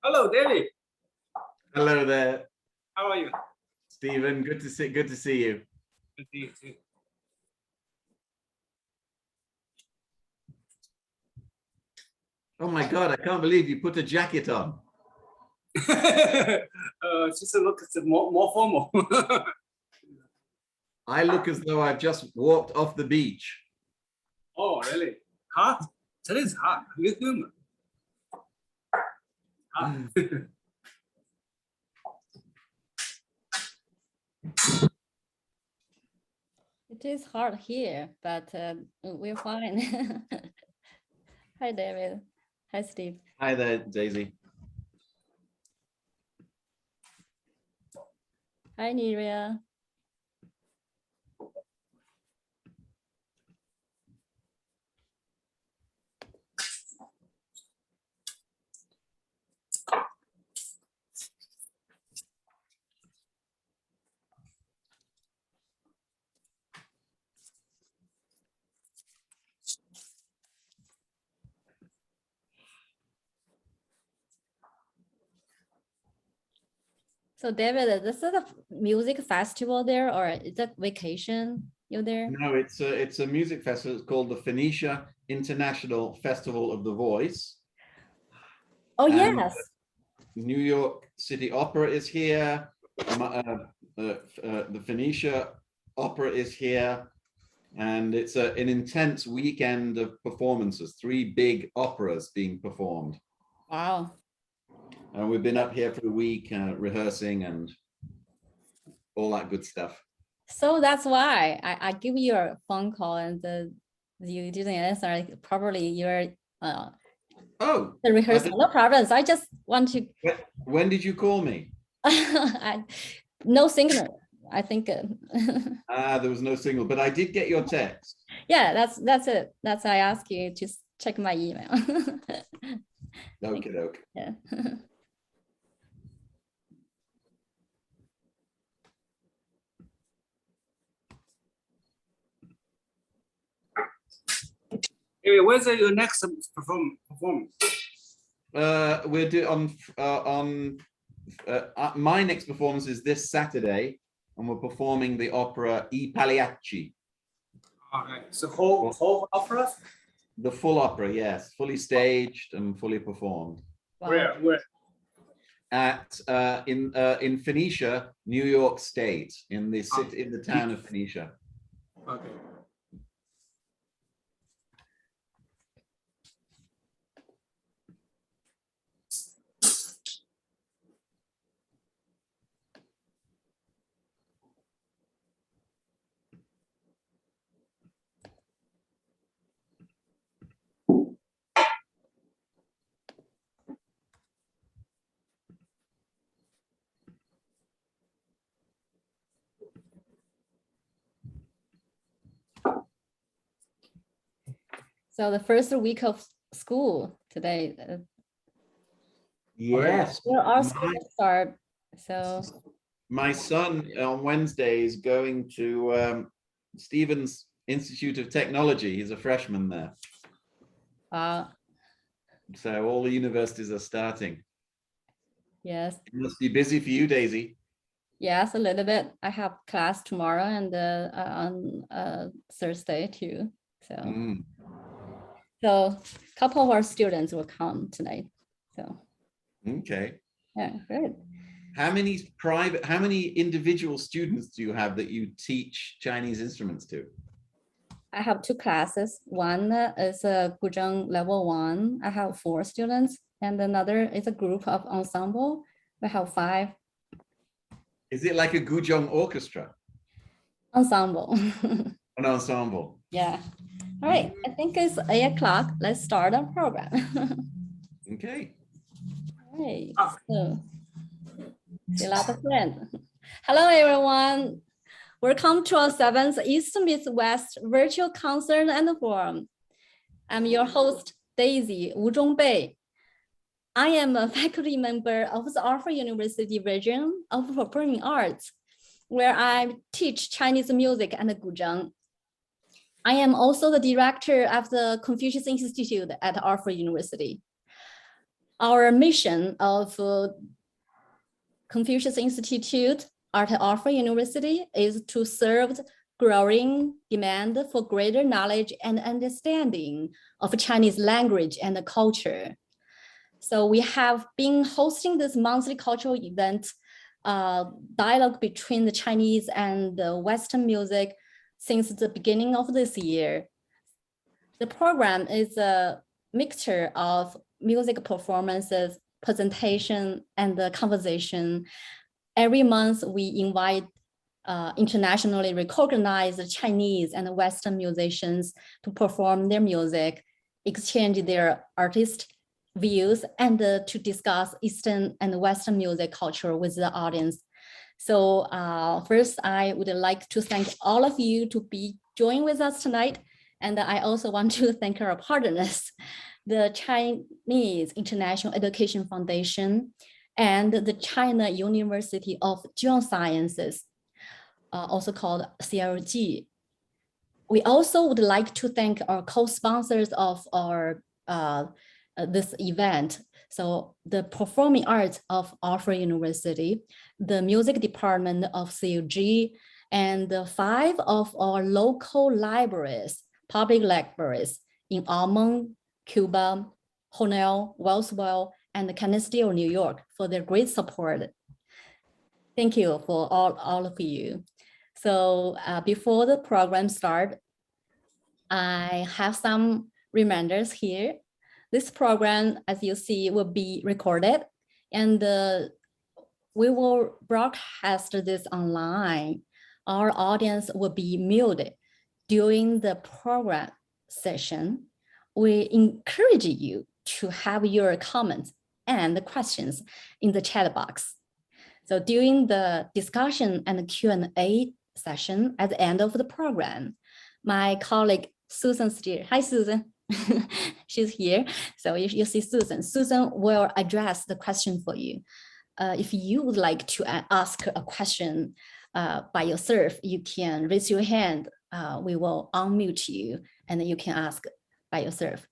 Hello, David. Hello there. How are you? Stephen, good to see you. Good to see you too. Oh my God, I can't believe you put a jacket on. Just look, it's more formal. I look as though I've just walked off the beach. Oh, really? Hot? Today's hot. It's humid. Hot. It is hard here, but we're fine. Hi, David. Hi, Steve. Hi there, Daisy. Hi, Neria. So David, this is a music festival there, or is it vacation? You there? No, it's a music festival. It's called the Phoenicia International Festival of the Voice. Oh, And yes. New York City Opera is here. The Phoenicia Opera is here. And it's an intense weekend of performances, 3 big operas being performed. Wow. And we've been up here for a week rehearsing and all that good stuff. So that's why I give you a phone call and you didn't answer. Probably you're Oh, the rehearsal. No problems. I just want to. When did you call me? No signal. I think. There was no signal, but I did get your text. Yeah, that's it. That's why I asked you to check my email. Okay. Yeah. Anyway, where's your next performance? We're doing my next performance is this Saturday, and we're performing the opera I Pagliacci. Okay, so whole opera? The full opera, yes, fully staged and fully performed. Wow. Where? At in Phoenicia, New York State, in the city, in the town of Phoenicia. Okay. So the first week of school today. Yes. Our school start. So my son on Wednesday is going to Stevens Institute of Technology. He's a freshman there. So all the universities are starting. Yes. It must be busy for you, Daisy. Yes, a little bit. I have class tomorrow and on Thursday too. So, so a couple of our students will come tonight. So. Okay. Yeah, good. How many individual students do you have that you teach Chinese instruments to? I have 2 classes. One is a Guzheng level 1. I have 4 students, and another is a group of ensemble. We have 5. Is it like a guzheng orchestra? Ensemble. An ensemble. Yeah. All right. I think it's 8 o'clock. Let's start our program. Okay. All right. So, see a lot of friends. Hello, everyone. Welcome to our 7th East Meets West virtual concert and forum. I'm your host, Daisy Zhongbei. I am a faculty member of the Alfred University Division of Performing Arts, where I teach Chinese music and guzheng. I am also the director of the Confucius Institute at Alfred University. Our mission of Confucius Institute at Alfred University is to serve the growing demand for greater knowledge and understanding of Chinese language and culture. So we have been hosting this monthly cultural event, dialogue between the Chinese and the Western music since the beginning of this year. The program is a mixture of music performances, presentation, and the conversation. Every month, we invite internationally recognized Chinese and Western musicians to perform their music, exchange their artist views, and to discuss Eastern and Western music culture with the audience. So first, I would like to thank all of you to be joining with us tonight. And I also want to thank our partners, the Chinese International Education Foundation and the China University of Geosciences, also called CLG. We also would like to thank our co-sponsors of our this event. So the Performing Arts of Alfred University, the Music Department of CLG, and the 5 of our local libraries, public libraries in Almond, Cuba, Cornell, Wellsville, and Canisteo, New York for their great support. Thank you for all of you. So before the program starts, I have some reminders here. This program, as you see, will be recorded, and we will broadcast this online. Our audience will be muted during the program session. We encourage you to have your comments and questions in the chat box. So during the discussion and the Q&A session at the end of the program, my colleague Susan Steere, hi Susan, she's here. So you see Susan. Susan will address the question for you. If you would like to ask a question by yourself, you can raise your hand. We will unmute you and you can ask by yourself.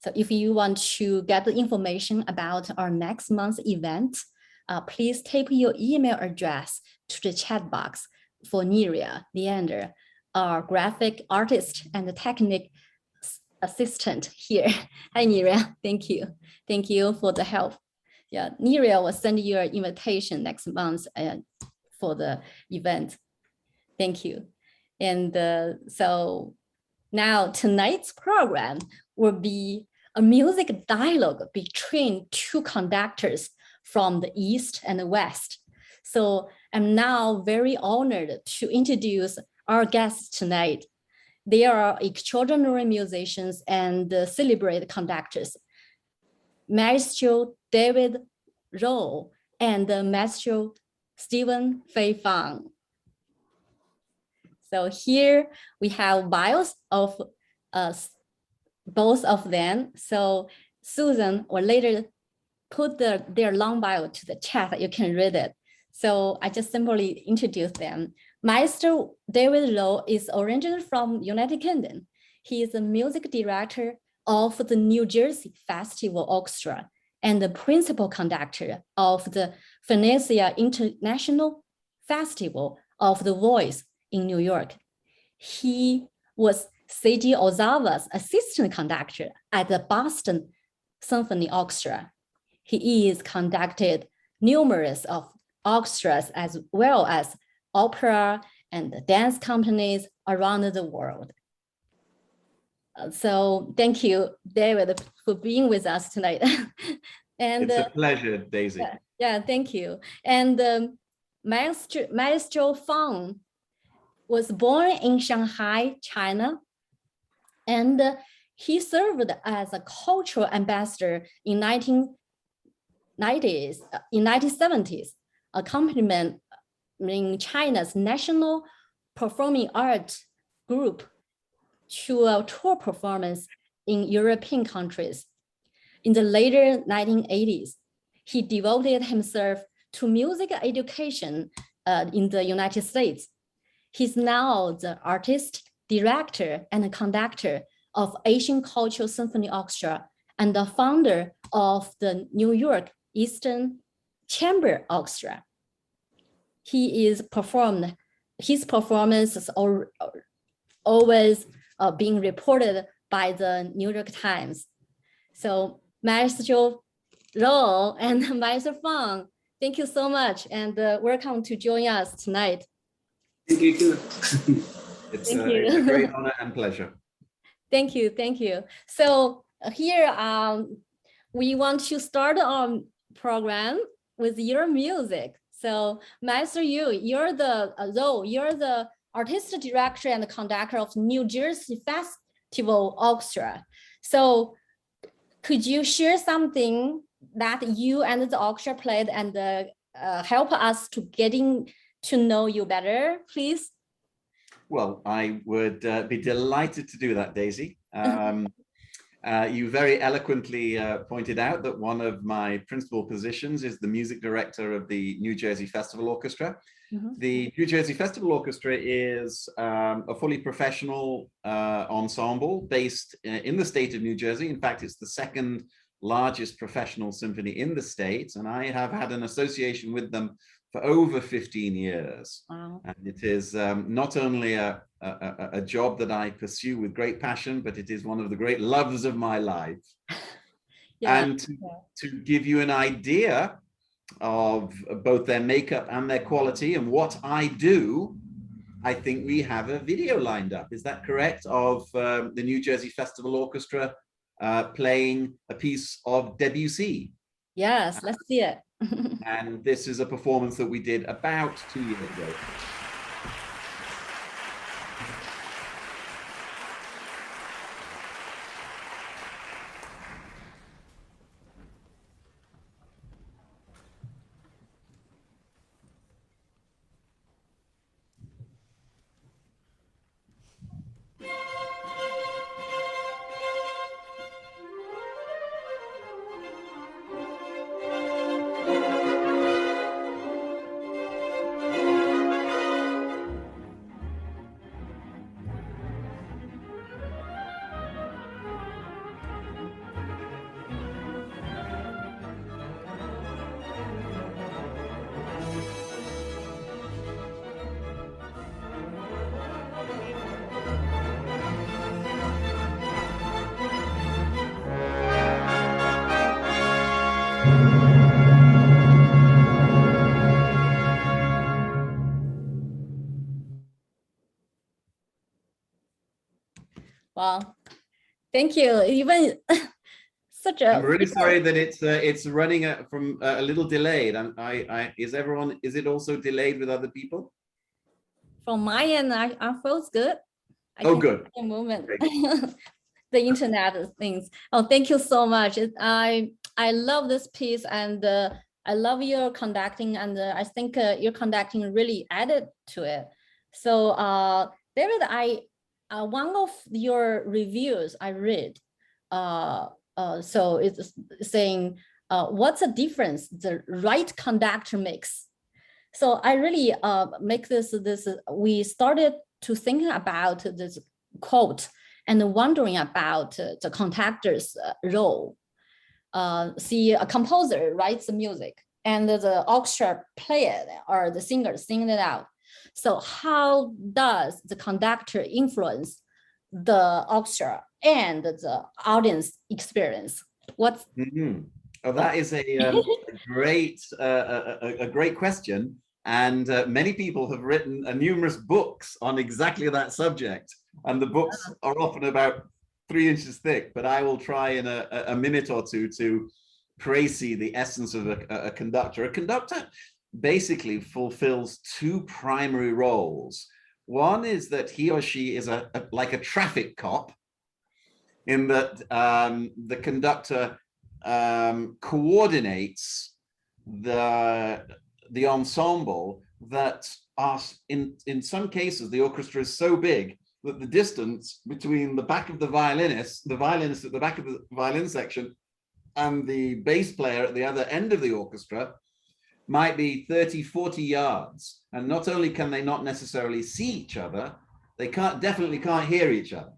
So if you want to get the information about our next month's event, please type your email address to the chat box for Neria Leander, our graphic artist and technical assistant here. Hi, Neria. Thank you. Thank you for the help. Yeah, Neria will send you an invitation next month for the event. Thank you. And so now tonight's program will be a music dialogue between 2 conductors from the East and the West. So I'm now very honored to introduce our guests tonight. They are extraordinary musicians and celebrated conductors, Maestro David Wroe and Maestro Stephen Fang. So here we have bios of both of them. So Susan will later put their long bio to the chat. You can read it. So I just simply introduce them. Maestro David Wroe is originally from United Kingdom. He is a music director of the New Jersey Festival Orchestra and the principal conductor of the Phoenicia International Festival of the Voice in New York. He was Seiji Ozawa's assistant conductor at the Boston Symphony Orchestra. He is conducted numerous of orchestras as well as opera and dance companies around the world. So thank you, David, for being with us tonight. And it's a pleasure, Daisy. Yeah, thank you. And Maestro Fang was born in Shanghai, China, and he served as a cultural ambassador in 1970s, accompaniment in China's national performing arts group to a tour performance in European countries. In the later 1980s, he devoted himself to music education in the United States. He's now the artist, director, and conductor of Asian Cultural Symphony Orchestra and the founder of the New York Eastern Chamber Orchestra. His performances are always being reported by the New York Times. So Maestro Wroe and Maestro Fang, thank you so much, and welcome to join us tonight. Thank you. It's a great honor and pleasure. Thank you, thank you. So here we want to start our program with your music. So Maestro Yu, you're the artistic director and conductor of New Jersey Festival Orchestra. So could you share something that you and the orchestra played and help us to getting to know you better, please? Well, I would be delighted to do that, Daisy. You very eloquently pointed out that one of my principal positions is the music director of the New Jersey Festival Orchestra. The New Jersey Festival Orchestra is a fully professional ensemble based in the state of New Jersey. In fact, it's the second largest professional symphony in the state, and I have had an association with them for over 15 years. Wow. And it is not only a job that I pursue with great passion, but it is one of the great loves of my life. Yeah. And to give you an idea of both their makeup and their quality and what I do, I think we have a video lined up. Is that correct? Of the New Jersey Festival Orchestra playing a piece of Debussy. Yes, let's see it. And this is a performance that we did about 2 years ago. Wow, thank you. Even such a. I'm really sorry that it's running from a little delayed. Is it also delayed with other people? From my end, I feels good. Good. At the moment, the internet things. Oh, thank you so much. I love this piece, and I love your conducting, and I think your conducting really added to it. So, David, one of your reviews I read, so it's saying, what's the difference the right conductor makes? So I really make this, we started to think about this quote and wondering about the conductor's role. See, a composer writes the music and the orchestra play it, or the singer sing it out. So how does the conductor influence the orchestra and the audience experience? What's Oh, that is a great question, and many people have written numerous books on exactly that subject, and the books are often about 3 inches thick. But I will try in a minute or two to précis the essence of a conductor. A conductor basically fulfills 2 primary roles. One is that he or she is like a traffic cop, in that the conductor coordinates the ensemble that are, in some cases, the orchestra is so big that the distance between the back of the violinist at the back of the violin section, and the bass player at the other end of the orchestra might be 30, 40 yards. And not only can they not necessarily see each other, they definitely can't hear each other.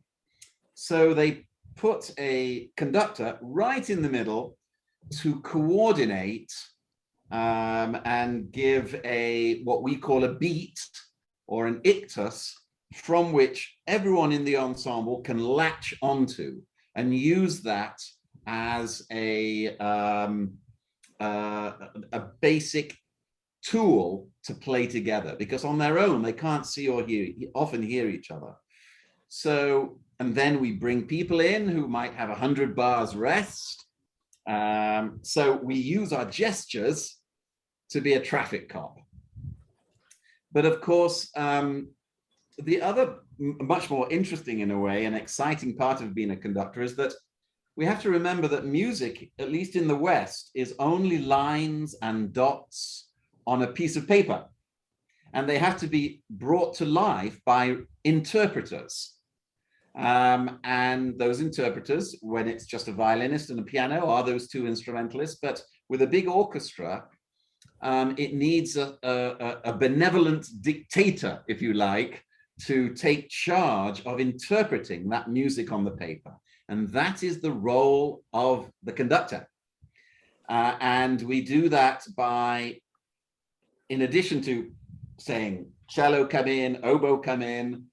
So they put a conductor right in the middle to coordinate and give what we call a beat or an ictus from which everyone in the ensemble can latch onto and use that as a basic tool to play together, because on their own they can't see or often hear each other. So, and then we bring people in who might have 100 bars rest. So we use our gestures to be a traffic cop. But of course, the other much more interesting in a way and exciting part of being a conductor is that we have to remember that music, at least in the West, is only lines and dots on a piece of paper. And they have to be brought to life by interpreters. And those interpreters, when it's just a violinist and a piano, are those two instrumentalists. But with a big orchestra, it needs a benevolent dictator, if you like, to take charge of interpreting that music on the paper. And that is the role of the conductor. And we do that by, in addition to saying cello come in, oboe come in,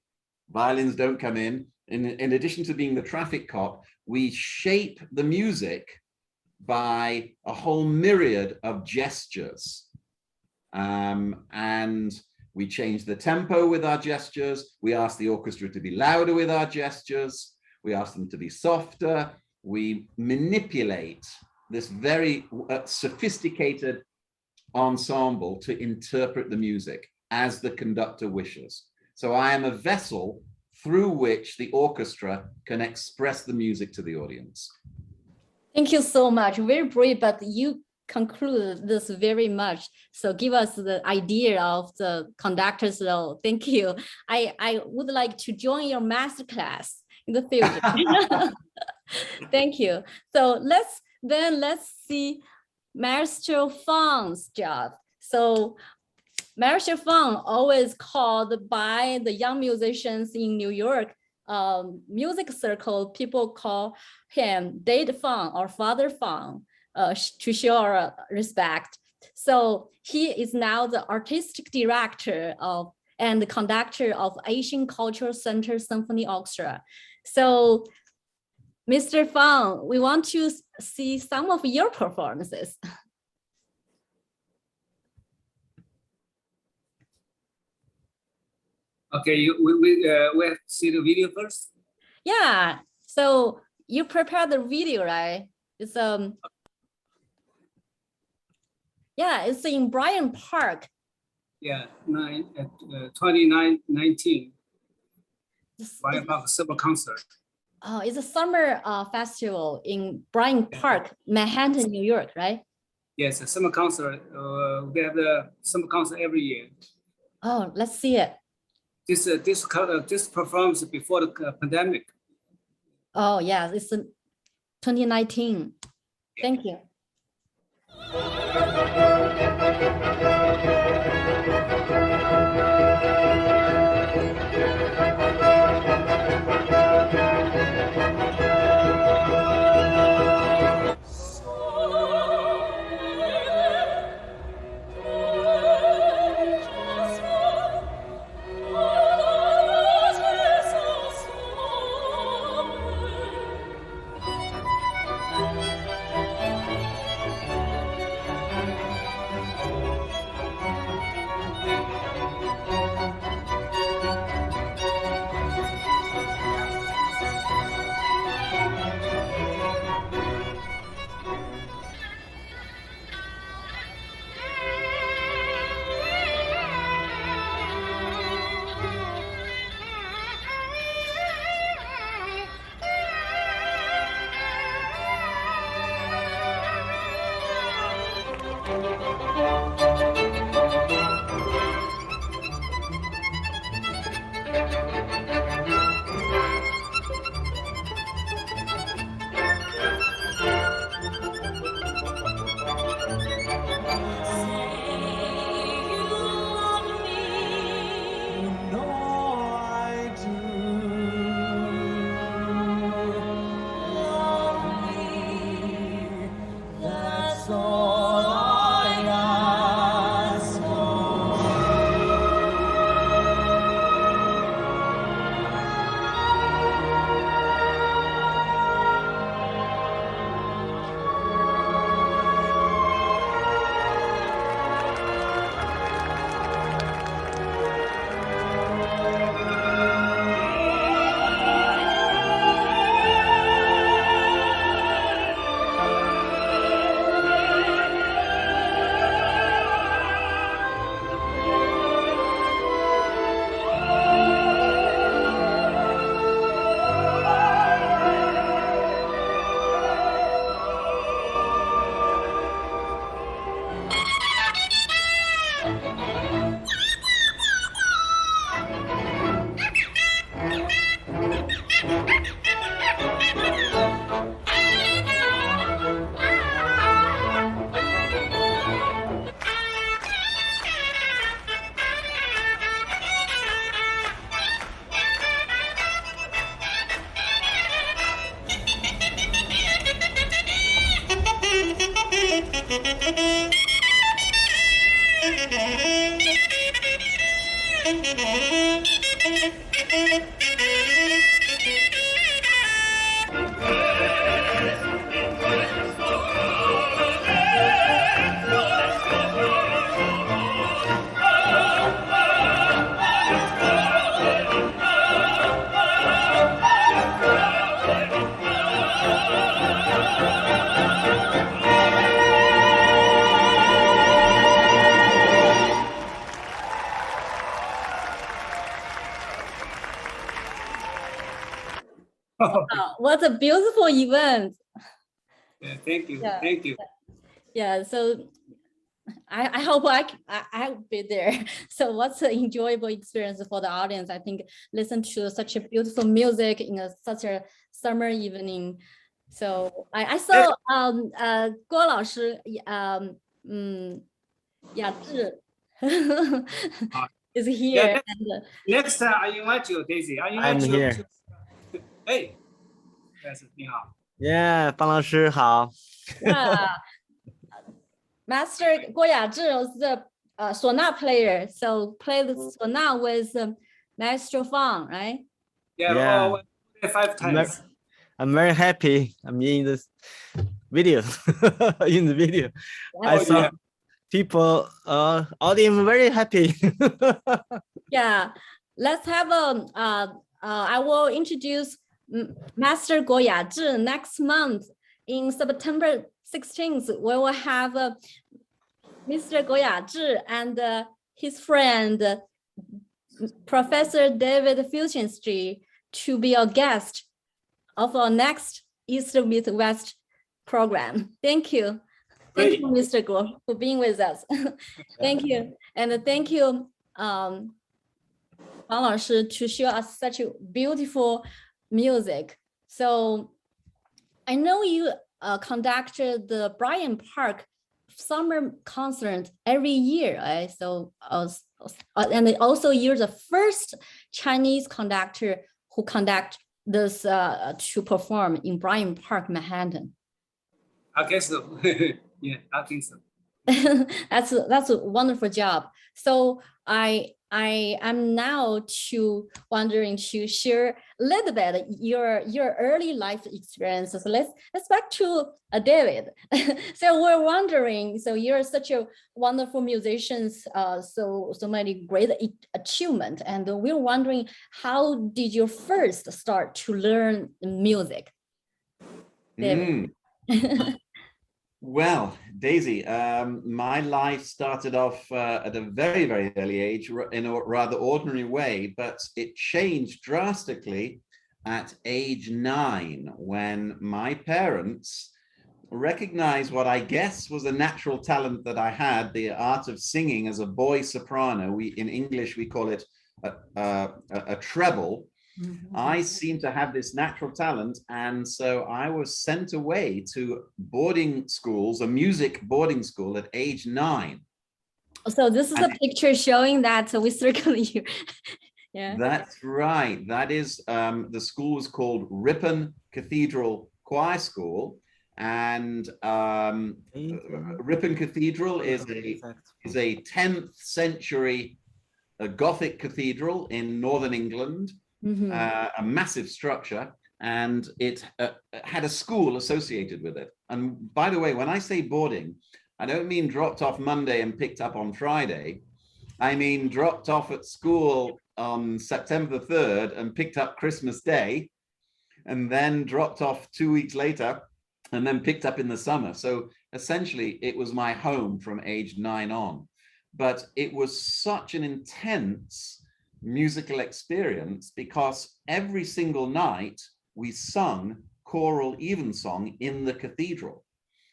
violins don't come in addition to being the traffic cop, we shape the music by a whole myriad of gestures. And we change the tempo with our gestures. We ask the orchestra to be louder with our gestures. We ask them to be softer. We manipulate this very sophisticated ensemble to interpret the music as the conductor wishes. So I am a vessel through which the orchestra can express the music to the audience. Thank you so much. Very brief, but you conclude this very much. So give us the idea of the conductor's role. Thank you. I would like to join your masterclass in the future. Thank you. So let's see Maestro Fang's job. So Maestro Fang, always called by the young musicians in New York music circle, people call him Dad Fang or Father Fang to show our respect. So he is now the artistic director of and the conductor of Asian Cultural Center Symphony Orchestra. So Mr. Fang, we want to see some of your performances. Okay, we have to see the video first. Yeah, so you prepared the video, right? It's yeah, it's in Bryant Park. Yeah, 2019. Bryant Park Summer Concert. Oh, it's a summer festival in Bryant Park, Manhattan, New York, right? Yes, a summer concert. We have the summer concert every year. Oh, let's see it. This performs before the pandemic. Oh, yeah, it's 2019. Thank you. Wow, what a beautiful event. Yeah, thank you. Yeah. Thank you. Yeah, so I hope I will be there. So what's an enjoyable experience for the audience? I think listen to such a beautiful music in such a summer evening. So I saw 郭老师雅致 is here. Yeah, And, next time I invite you, Daisy. I invite I'm you. here. Hey, 你好。Yeah, 方老师好。Master 郭雅致 was the Sona player, so play the Sona with Maestro Fang, right? Yeah. 5 times. I'm very happy. I'm in this video. In the video, I saw people, audience very happy. Yeah, let's have I will introduce Master Guo Yazhi next month in September 16th. We will have Mr. Guo Yazhi and his friend Professor David Fuchenstry to be a guest of our next East Meets West program. Thank you. Thank you, Mr. Guo, for being with us. Thank you. And thank you, Wang Lao Shi, to show us such a beautiful music. So I know you conducted the Bryant Park summer concert every year, right? So and also you're the first Chinese conductor who conduct this to perform in Bryant Park, Manhattan. I guess so. Yeah, I think so. That's a wonderful job. So I am now wondering to share a little bit your early life experiences. Let's back to David. So we're wondering. So you're such a wonderful musician. So many great achievement, and we're wondering, how did you first start to learn music, David? Well, Daisy, my life started off at a very, very early age in a rather ordinary way, but it changed drastically at age 9 when my parents recognized what I guess was a natural talent that I had, the art of singing as a boy soprano. In English, we call it a treble. I seem to have this natural talent, and so I was sent away to boarding schools, a music boarding school at age 9. So this is a picture showing that we circle here. Yeah, that's right. That is the school was called Ripon Cathedral Choir School, and Ripon Cathedral is a 10th century Gothic cathedral in northern England. A massive structure, and it had a school associated with it. And by the way, when I say boarding, I don't mean dropped off Monday and picked up on Friday. I mean dropped off at school on September 3rd and picked up Christmas Day, and then dropped off 2 weeks later and then picked up in the summer. So essentially it was my home from age 9 on. But it was such an intense musical experience because every single night we sung choral evensong in the cathedral.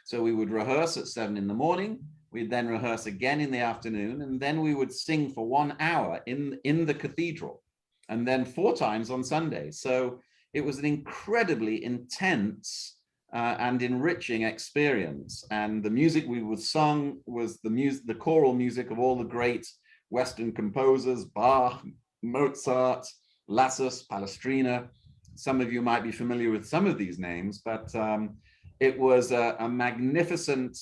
So we would rehearse at 7 in the morning, we'd then rehearse again in the afternoon, and then we would sing for 1 hour in the cathedral, and then 4 times on Sunday. So it was an incredibly intense and enriching experience. And the music we would sing was the choral music of all the great Western composers, Bach, Mozart, Lassus, Palestrina. Some of you might be familiar with some of these names, but it was a magnificent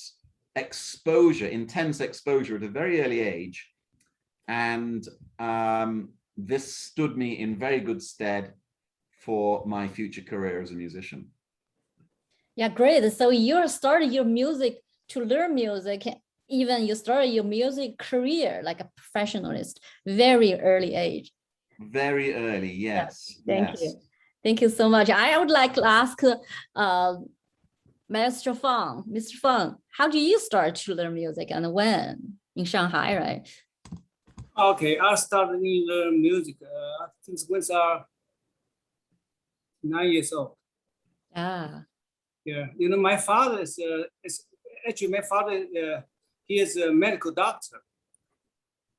exposure, intense exposure at a very early age. And this stood me in very good stead for my future career as a musician. Yeah, great. So you started your music to learn music. Even you started your music career like a professionalist, very early age. Very early, yes. Yeah, thank you. Thank you so much. I would like to ask Maestro Fang, Mr. Fang, how do you start to learn music and when? In Shanghai, right? Okay, I started to learn music. I think when I was 9 years old. Ah. Yeah, you know, my father is actually my father. He is a medical doctor,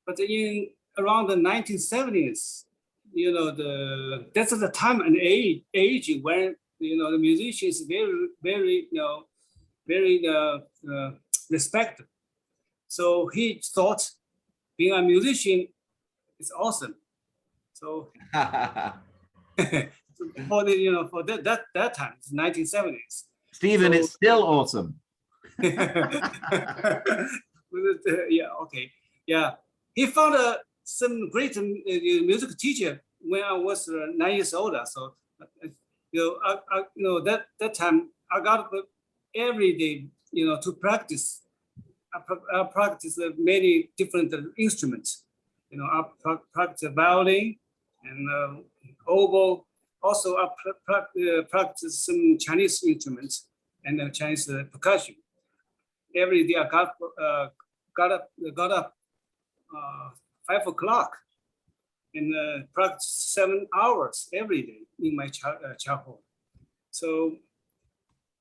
but in around the 1970s, you know, that's the time and age when, you know, the musician is very respected. So he thought being a musician is awesome. So for that time, it's 1970s. Stephen, So, it's still awesome. Yeah, okay. Yeah, he found some great music teacher when I was 9 years old. So, you know, that time I got up every day, you know, to practice. I practice many different instruments. You know, I practice violin and oboe. Also, I practice some Chinese instruments and Chinese percussion. Every day I got up 5 o'clock and practice 7 hours every day in my chapel. So,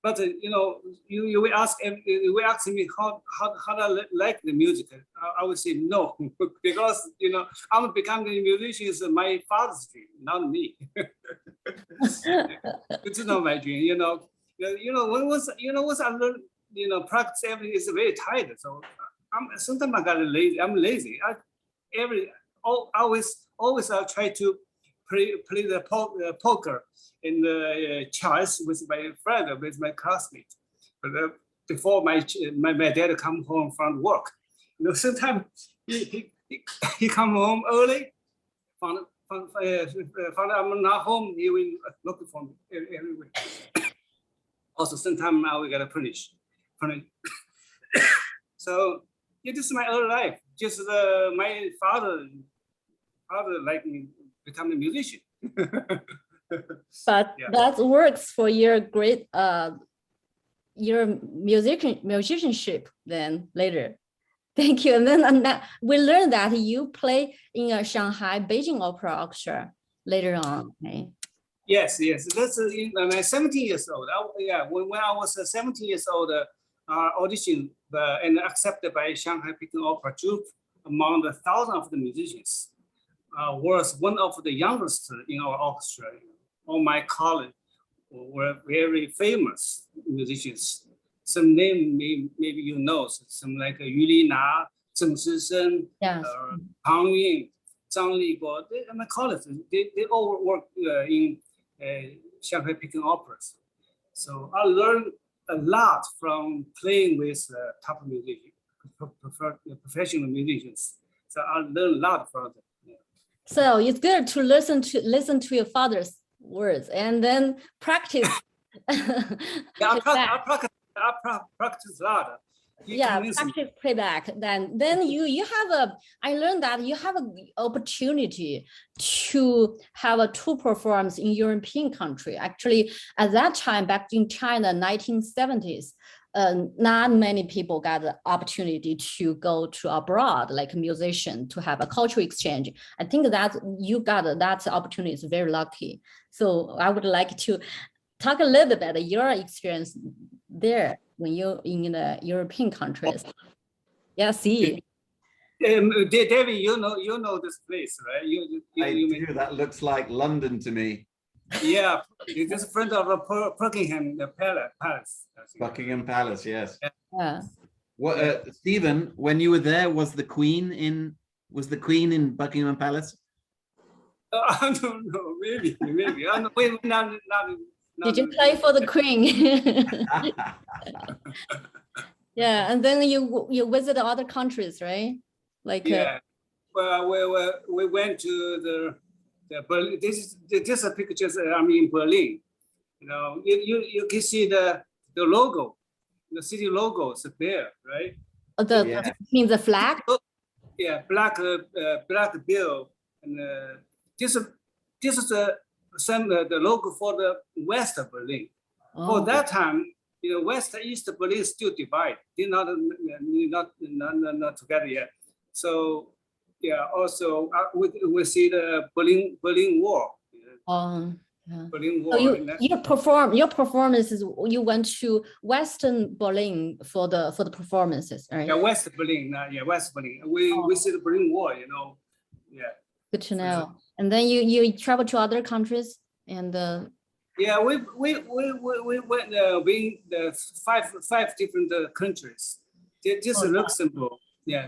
but you know, you will ask me how I like the music. I would say no, because you know, I'm becoming a musician is my father's dream, not me. It's not my dream, you know. Once I learn, you know, practice everything is very tired. So sometimes I got lazy. I'm lazy. Always I try to play the poker in the chess with my friend, with my classmate. But before my dad come home from work, you know, sometimes he come home early, found I'm not home, he will look for me everywhere. Also, sometimes I will get punished. So it is my early life. Just my father like me become a musician. But yeah. That works for your great your musicianship then later. Thank you. And then we learned that you play in a Shanghai Beijing Opera Orchestra later on. Okay? Yes. That's in my 17 years old. When I was 17 years old, auditioned and accepted by Shanghai Beijing Opera Group among the thousands of the musicians. Was one of the youngest in our orchestra. All my colleagues were very famous musicians. Some name maybe you know, some like Yu Lina, Zheng Shisheng, Pang Ying, Zhang Libo. My colleagues, they all work in Shanghai Beijing Operas. So I learned a lot from playing with top musicians, professional musicians. So I learned a lot from them. So it's good to listen to your father's words and then practice. I practice a lot. Practice playback. Then you have I learned that you have an opportunity to have two performs in European country. Actually, at that time, back in China, 1970s, not many people got the opportunity to go to abroad, like a musician, to have a cultural exchange. I think that you got that opportunity is very lucky. So I would like to talk a little bit about your experience there when you're in the European countries. Yeah, see. David, you know this place, right? I do. That looks like London to me. Yeah, it's just a friend of Buckingham Palace. Buckingham Palace, yes. Yeah. What, Stephen? When you were there, was the Queen in Buckingham Palace? I don't know. Maybe. Not. Did you play for the Queen? Yeah, and then you visit other countries, right? Like well, we went to the Berlin. This is a picture. I'm in Berlin. You know, you can see the logo, the city logo is there, right? Means the flag. Yeah, black bill, and this is the logo for the West of Berlin. For that time, you know, West and East Berlin is still divided. They're not together yet. So yeah, also we see the Berlin Wall. Berlin So Wall. your performances, you went to Western Berlin for the performances, right? Yeah, West Berlin. West Berlin. We see the Berlin Wall, you know. Yeah. Good to know. And then you travel to other countries and yeah, we went being the five different countries. This is Luxembourg. Yeah.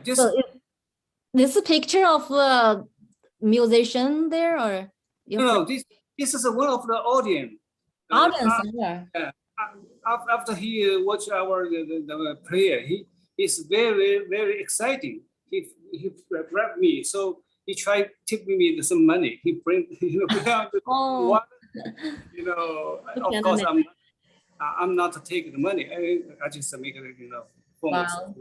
This picture of the musician there, or no, this is one of the audience. Yeah. After he watched our the prayer, he's very exciting. He grabbed me, so he tried to tip me some money. He bring one, of course I'm not taking the money. I just make it, Wow.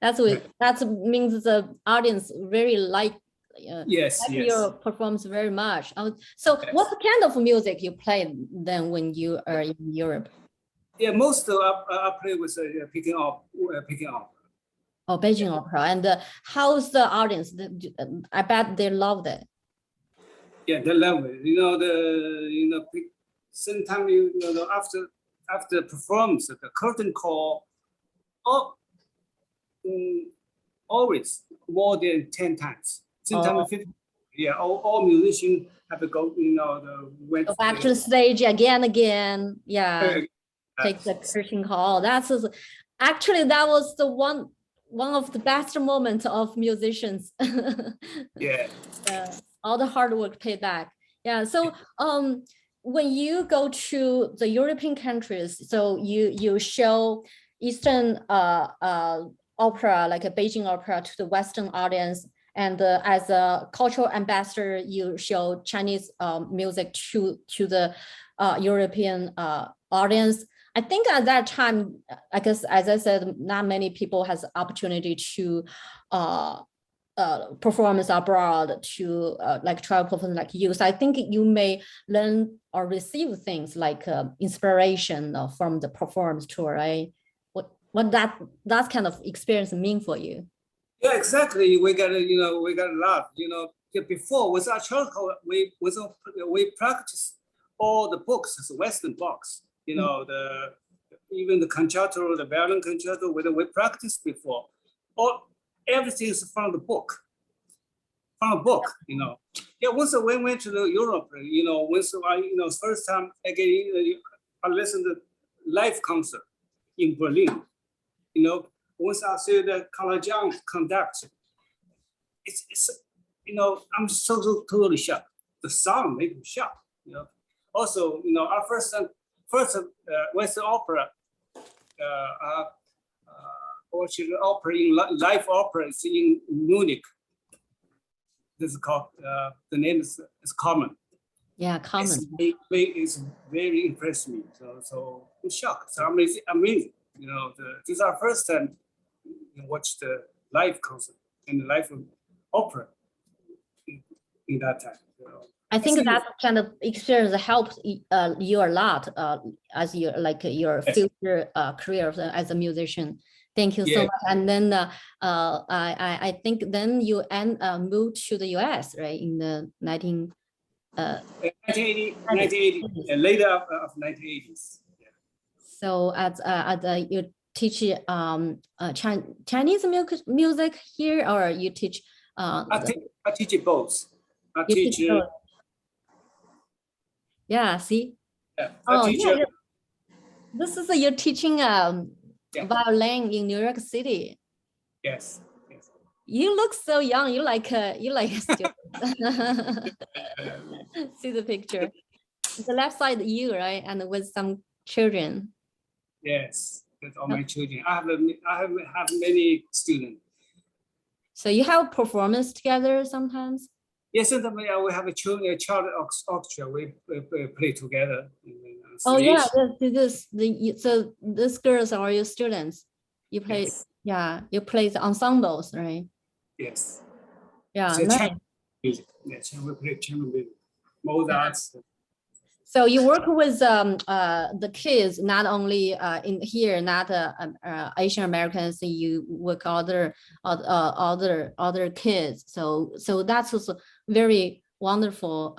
That means the audience very like your performance very much. So what kind of music you play then when you are in Europe? Yeah, most I play with picking up. Oh, Beijing opera. And how's the audience? I bet they love that. Yeah, they love it. Sometimes after performance, the curtain call, always more than 10 times. Sometimes 50. Yeah, all musicians have to go, go back to the stage again. Yeah, take the curtain call. That was the one of the best moments of musicians. Yeah. All the hard work paid back. Yeah. So when you go to the European countries, so you show Eastern opera, like a Beijing opera, to the Western audience, and as a cultural ambassador, you show Chinese music to the European audience. I think at that time, I guess, as I said, not many people has opportunity to performance abroad, to like travel performance like you. So I think you may learn or receive things like inspiration from the performance tour, right? What that kind of experience mean for you? Yeah, exactly. We got a lot. Before with our childhood, we practice all the books, the Western books. Even the concerto, the violin concerto, we practiced before. Everything is from the book. Yeah, once I went to Europe, once I, first time again, I listened to live concert in Berlin. Once I see the Kalajang conduct, it's I'm so totally shocked. The sound made me shocked. Also, our first Western opera, live opera is in Munich. This is called, the name is Common. Yeah, Common. It's very impressed me. So I'm shocked. So amazing. This is our first time we watched the live concert and the live opera in that time. I think that kind of experience helped you a lot as your future career as a musician. Thank you so much. And then I think then you moved to the US, right, in the 1980, later of 1980s. Yeah. So you teach Chinese music here, or you teach? I teach it both. I teach. Yeah. See. Yeah. This is you're teaching violin in New York City. Yes. You look so young. You like a student. See the picture. The left side, you, right, and with some children. Yes, with all my children. I have many students. So you have performance together sometimes? Yes, sometimes we have a child orchestra. We play together. Oh yeah, so these girls are your students. You play, yes. You play the ensembles, right? Yes. Yeah. So nice. Music. Yes, we play chamber music. Mozart. So you work with the kids, not only in here, not Asian Americans. You work other kids. So that's also very wonderful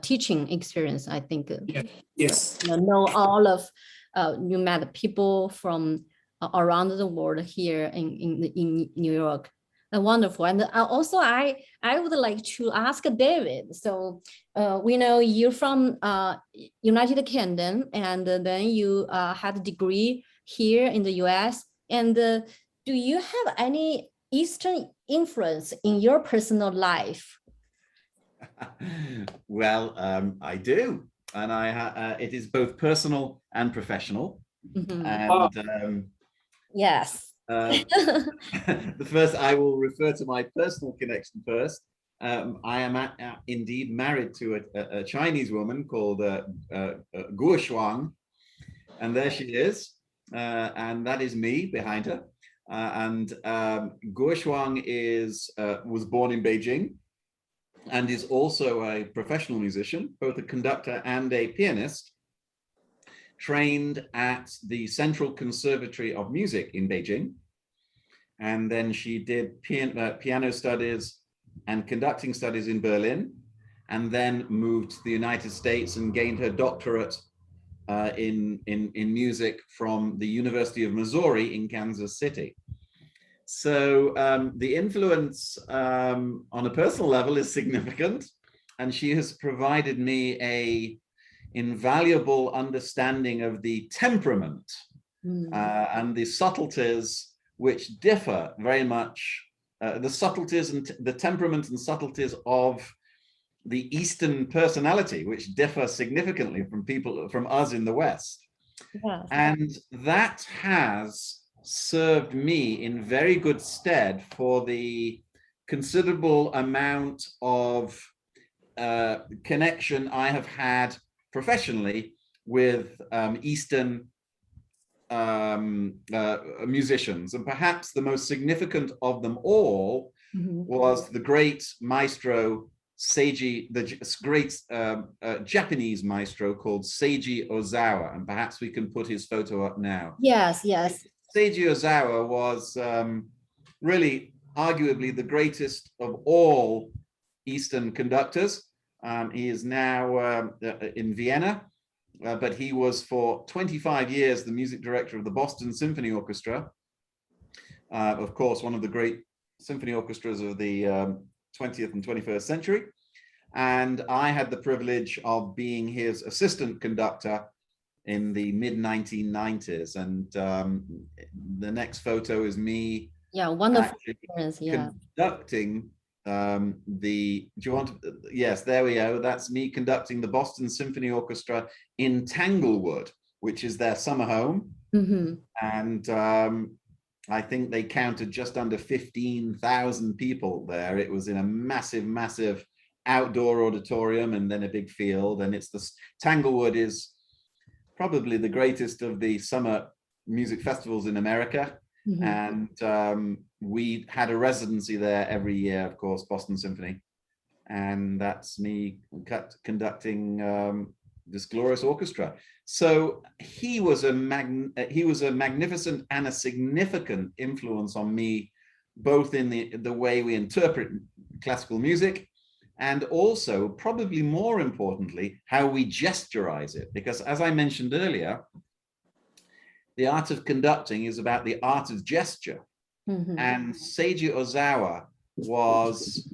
teaching experience, I think. Yes. You know all of, you met people from around the world here in New York. Wonderful. And also I would like to ask David. So we know you're from United Kingdom, and then you had a degree here in the US. And do you have any Eastern influence in your personal life? Well, I do. And it is both personal and professional. Mm-hmm. And yes. The first, I will refer to my personal connection first. I am indeed married to a Chinese woman called Yue Yuan, and there she is, and that is me behind her. And Yue Yuan was born in Beijing and is also a professional musician, both a conductor and a pianist, trained at the Central Conservatory of Music in Beijing. And then she did piano studies and conducting studies in Berlin, and then moved to the United States and gained her doctorate in music from the University of Missouri in Kansas City. So the influence on a personal level is significant, and she has provided me a invaluable understanding of the temperament and the subtleties which differ very much, the subtleties and the temperament and subtleties of the Eastern personality, which differ significantly from us in the West. Yes. And that has served me in very good stead for the considerable amount of connection I have had professionally with Eastern musicians, and perhaps the most significant of them all was the great maestro Seiji, the great Japanese maestro called Seiji Ozawa, and perhaps we can put his photo up now. Yes, yes. Seiji Ozawa was really arguably the greatest of all Eastern conductors. He is now in Vienna. But he was for 25 years the music director of the Boston Symphony Orchestra, of course, one of the great symphony orchestras of the 20th and 21st century. And I had the privilege of being his assistant conductor in the mid-1990s. And the next photo is me wonderful conducting do you want to, yes, there we go, that's me conducting the Boston Symphony Orchestra in Tanglewood, which is their summer home. And I think they counted just under 15,000 people there. It was in a massive outdoor auditorium and then a big field. And Tanglewood is probably the greatest of the summer music festivals in America. And we had a residency there every year, of course, Boston Symphony, and that's me conducting this glorious orchestra. So he was a magnificent and a significant influence on me, both in the way we interpret classical music, and also, probably more importantly, how we gesturize it. Because as I mentioned earlier, the art of conducting is about the art of gesture. And Seiji Ozawa was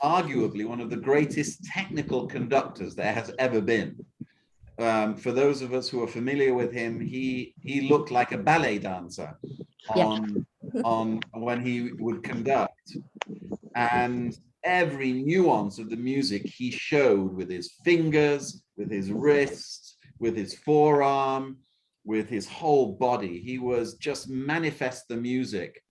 arguably one of the greatest technical conductors there has ever been. For those of us who are familiar with him, he looked like a ballet dancer when he would conduct. And every nuance of the music he showed with his fingers, with his wrists, with his forearm, with his whole body. He was just manifest the music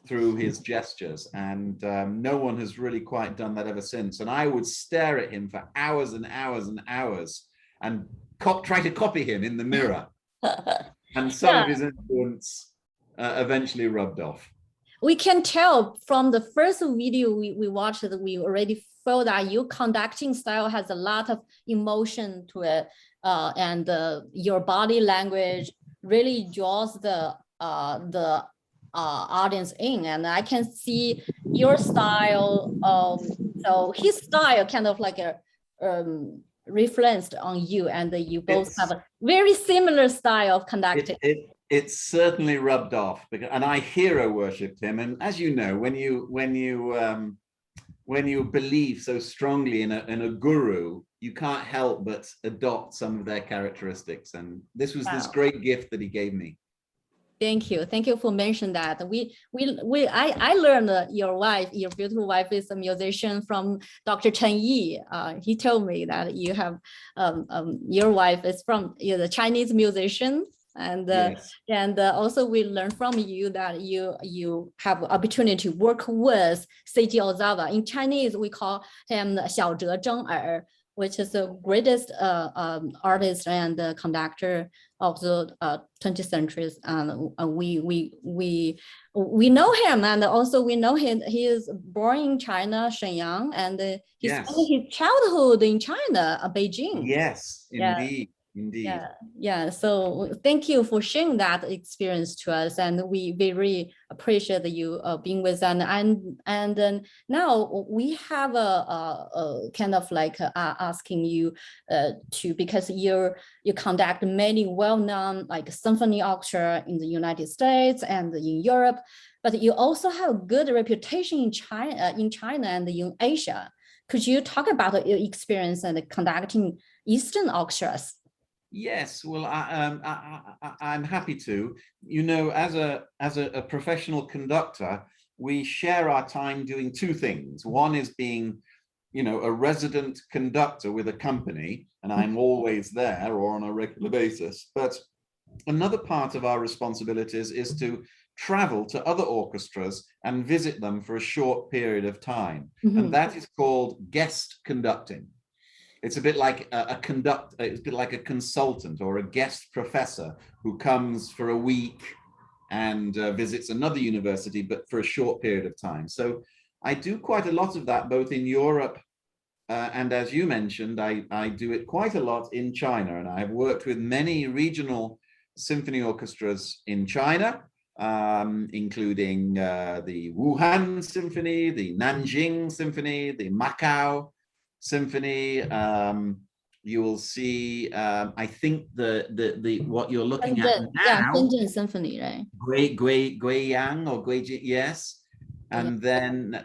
through his gestures, and no one has really quite done that ever since. And I would stare at him for hours and hours and hours and try to copy him in the mirror. And some of his influence eventually rubbed off. We can tell from the first video we watched that we already felt that your conducting style has a lot of emotion to it, and your body language really draws the audience in. And I can see your style. So his style kind of like reflected on you, and you both have a very similar style of conducting. It certainly rubbed off, and I hero worshipped him. And as you know, when you believe so strongly in a guru, you can't help but adopt some of their characteristics. And this was this great gift that he gave me. Thank you for mentioning that. I learned your beautiful wife is a musician from Dr. Chen Yi. He told me that you have your wife is from the Chinese musician. And yes. And also we learned from you that you have opportunity to work with Seiji Ozawa. In Chinese, we call him Xiao Zhe Zheng Er, which is the greatest artist and conductor of the 20th centuries. We know him, and also we know him. He is born in China, Shenyang, and he spent his childhood in China, Beijing. Yes, indeed. Indeed. Yeah. So thank you for sharing that experience to us, and we very appreciate you being with us. And then now we have a kind of like asking you to, because you conduct many well-known like symphony orchestra in the United States and in Europe, but you also have a good reputation in China and in Asia. Could you talk about your experience in conducting Eastern orchestras? Yes, well, I'm happy to. You know, as a professional conductor, we share our time doing two things. One is being, you know, a resident conductor with a company, and I'm always there or on a regular basis. But another part of our responsibilities is to travel to other orchestras and visit them for a short period of time. And that is called guest conducting. It's a bit like it's a bit like a consultant or a guest professor who comes for a week and visits another university, but for a short period of time. So I do quite a lot of that, both in Europe and, as you mentioned, I do it quite a lot in China. And I've worked with many regional symphony orchestras in China, including the Wuhan Symphony, the Nanjing Symphony, the Macau Symphony. You will see, I think the what you're looking at now, Shenzhen Symphony, right? Guiyang or Guijing, yes. And then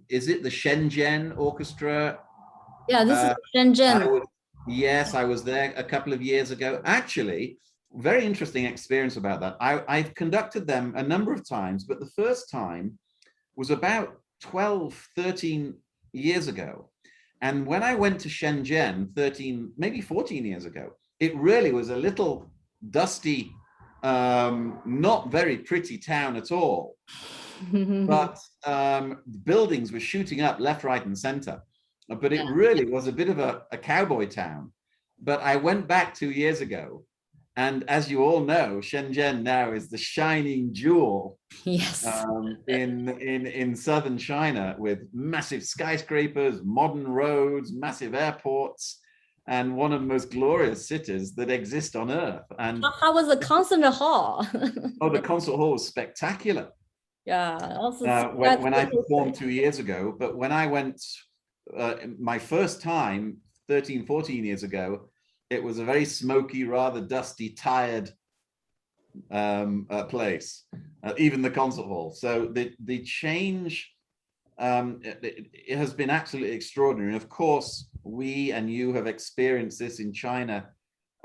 is it the Shenzhen Orchestra? Yeah, this is Shenzhen. Yes, I was there a couple of years ago. Actually, very interesting experience about that. I've conducted them a number of times, but the first time was about 12, 13 years ago. And when I went to Shenzhen 13, maybe 14 years ago, it really was a little dusty, not very pretty town at all. But buildings were shooting up left, right, and center. But it really was a bit of a cowboy town. But I went back 2 years ago. And as you all know, Shenzhen now is the shining jewel in southern China, with massive skyscrapers, modern roads, massive airports, and one of the most glorious cities that exist on Earth. And how was the concert hall? Oh, the concert hall was spectacular. Yeah. Also, when I performed 2 years ago, but when I went my first time 13, 14 years ago, it was a very smoky, rather dusty, tired place, even the concert hall. So the change, it has been absolutely extraordinary. Of course, we and you have experienced this in China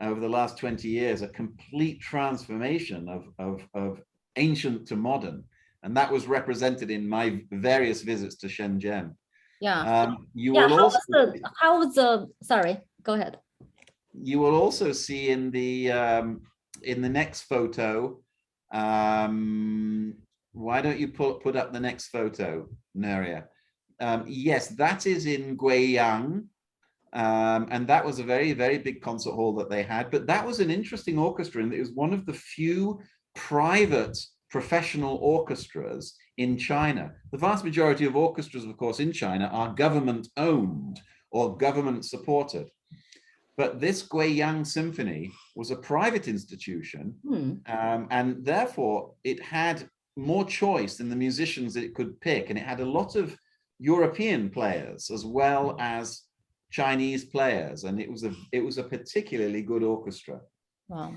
over the last 20 years, a complete transformation of ancient to modern. And that was represented in my various visits to Shenzhen. Sorry, go ahead. You will also see in the next photo. Why don't you put up the next photo, Neria? Yes, that is in Guiyang, and that was a very, very big concert hall that they had. But that was an interesting orchestra, and it was one of the few private professional orchestras in China. The vast majority of orchestras, of course, in China are government-owned or government-supported. But this Guiyang Symphony was a private institution, and therefore it had more choice in the musicians that it could pick, and it had a lot of European players as well as Chinese players, and it was a particularly good orchestra. Wow.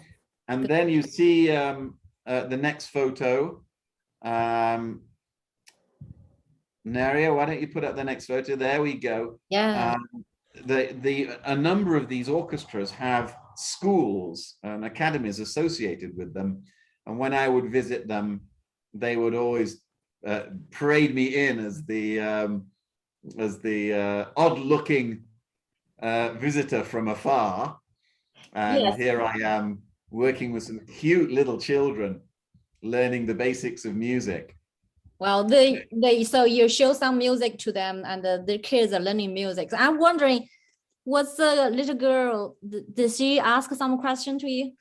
And then you see the next photo. Neria, why don't you put up the next photo? There we go. Yeah. A number of these orchestras have schools and academies associated with them, and when I would visit them, they would always parade me in as the odd-looking visitor from afar, and Yes. here I am working with some cute little children, learning the basics of music. Well, so you show some music to them, and the kids are learning music. So I'm wondering, what's the little girl? Did she ask some question to you?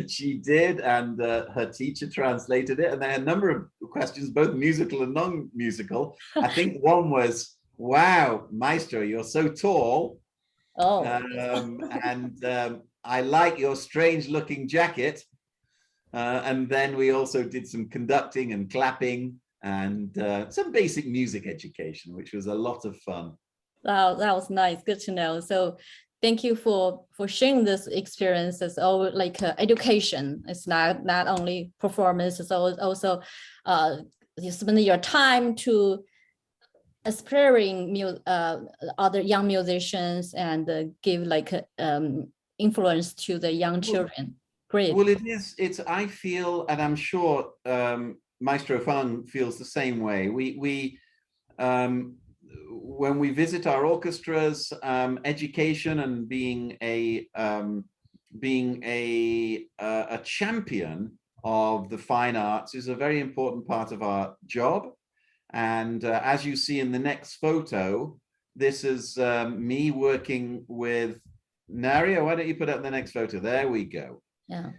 She did, and her teacher translated it, and there are a number of questions, both musical and non-musical. I think one was, "Wow, Maestro, you're so tall." Oh. And I like your strange-looking jacket. And then we also did some conducting and clapping and some basic music education, which was a lot of fun. Wow, that was nice. Good to know. So thank you for sharing this experience. It's all like education. It's not only performance, it's also you spend your time to exploring other young musicians and give like influence to the young children. Great. Well, it's I feel, and I'm sure Maestro Fang feels the same way. We when we visit our orchestras, education and being a champion of the fine arts is a very important part of our job. And as you see in the next photo, this is me working with Neria. Why don't you put up the next photo? There we go. Yeah.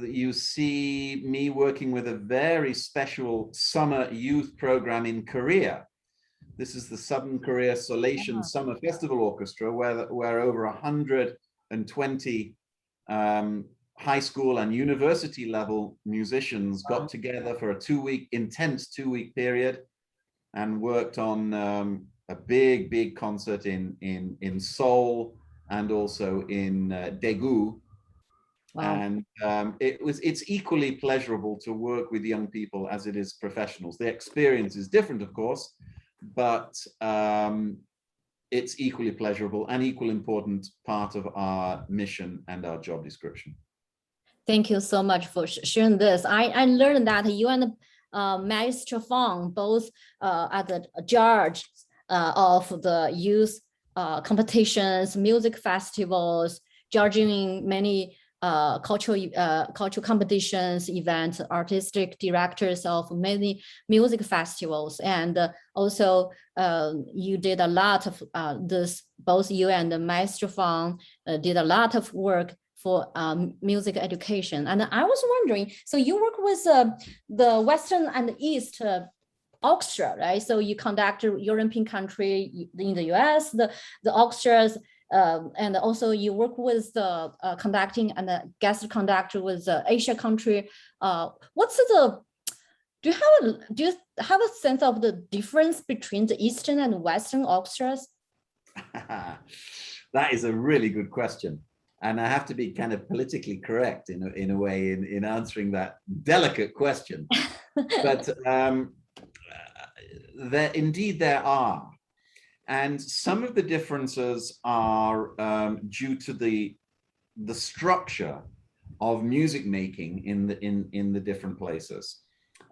You see me working with a very special summer youth program in Korea. This is the Southern Korea Solation Summer Festival Orchestra, where over 120 high school and university level musicians got together for a intense two-week period and worked on a big concert in Seoul and also in Daegu. Wow. And it's equally pleasurable to work with young people as it is professionals. The experience is different, of course, but it's equally pleasurable and equally important part of our mission and our job description. Thank you so much for sharing this. I learned that you and Maestro Fang both are the judge of the youth competitions, music festivals, judging many cultural competitions, events, artistic directors of many music festivals. And also you did a lot of this, both you and Maestro Fang did a lot of work for music education. And I was wondering, so you work with the Western and East orchestra, right? So you conduct European country in the US, the orchestras, and also you work with the conducting and the guest conductor with the Asia country. Do you have a sense of the difference between the Eastern and Western orchestras? That is a really good question. And I have to be kind of politically correct in a way in answering that delicate question. But there are. And some of the differences are due to the structure of music making in the different places.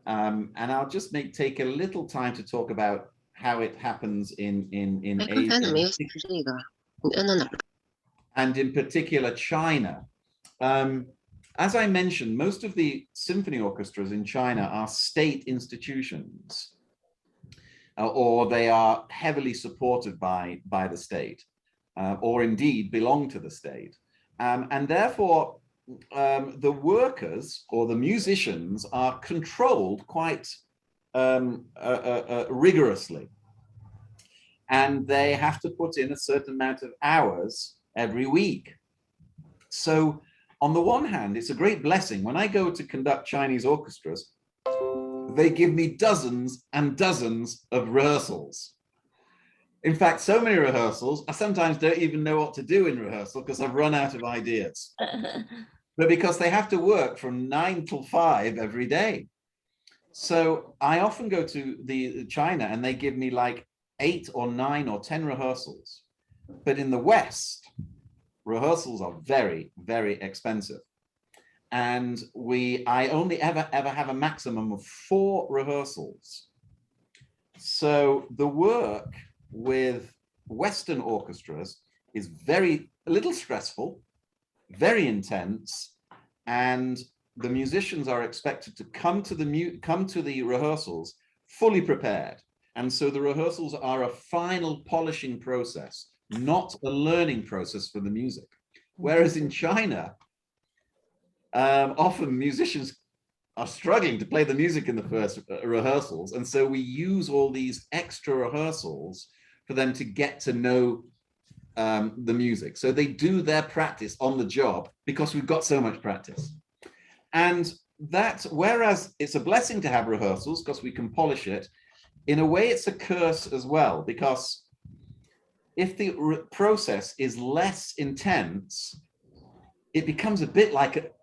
And I'll just take a little time to talk about how it happens in Asia. And in particular, China. As I mentioned, most of the symphony orchestras in China are state institutions, or they are heavily supported by the state, or indeed belong to the state. And therefore, the workers or the musicians are controlled quite rigorously. And they have to put in a certain amount of hours every week. So on the one hand, it's a great blessing. When I go to conduct Chinese orchestras, they give me dozens and dozens of rehearsals. In fact, so many rehearsals, I sometimes don't even know what to do in rehearsal because I've run out of ideas. But because they have to work from 9 till 5 every day. So I often go to China and they give me like 8 or 9 or 10 rehearsals. But in the West, rehearsals are very, very expensive. And I only ever have a maximum of 4 rehearsals. So the work with Western orchestras is a little stressful, very intense, and the musicians are expected to come to the rehearsals fully prepared. And so the rehearsals are a final polishing process, not a learning process for the music. Whereas in China, often musicians are struggling to play the music in the first rehearsals. And so we use all these extra rehearsals for them to get to know the music. So they do their practice on the job because we've got so much practice. And whereas it's a blessing to have rehearsals because we can polish it, in a way it's a curse as well, because if the process is less intense, it becomes a bit like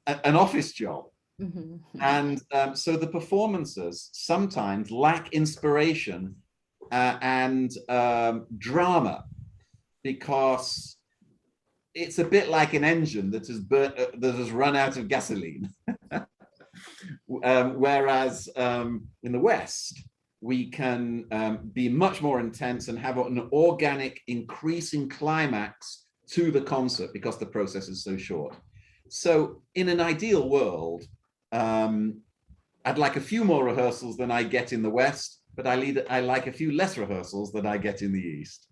an office job. Mm-hmm. And so the performances sometimes lack inspiration and drama, because it's a bit like an engine that has run out of gasoline. Whereas in the West, we can be much more intense and have an organic, increasing climax to the concert because the process is so short. So in an ideal world, I'd like a few more rehearsals than I get in the West, but I like a few less rehearsals than I get in the East.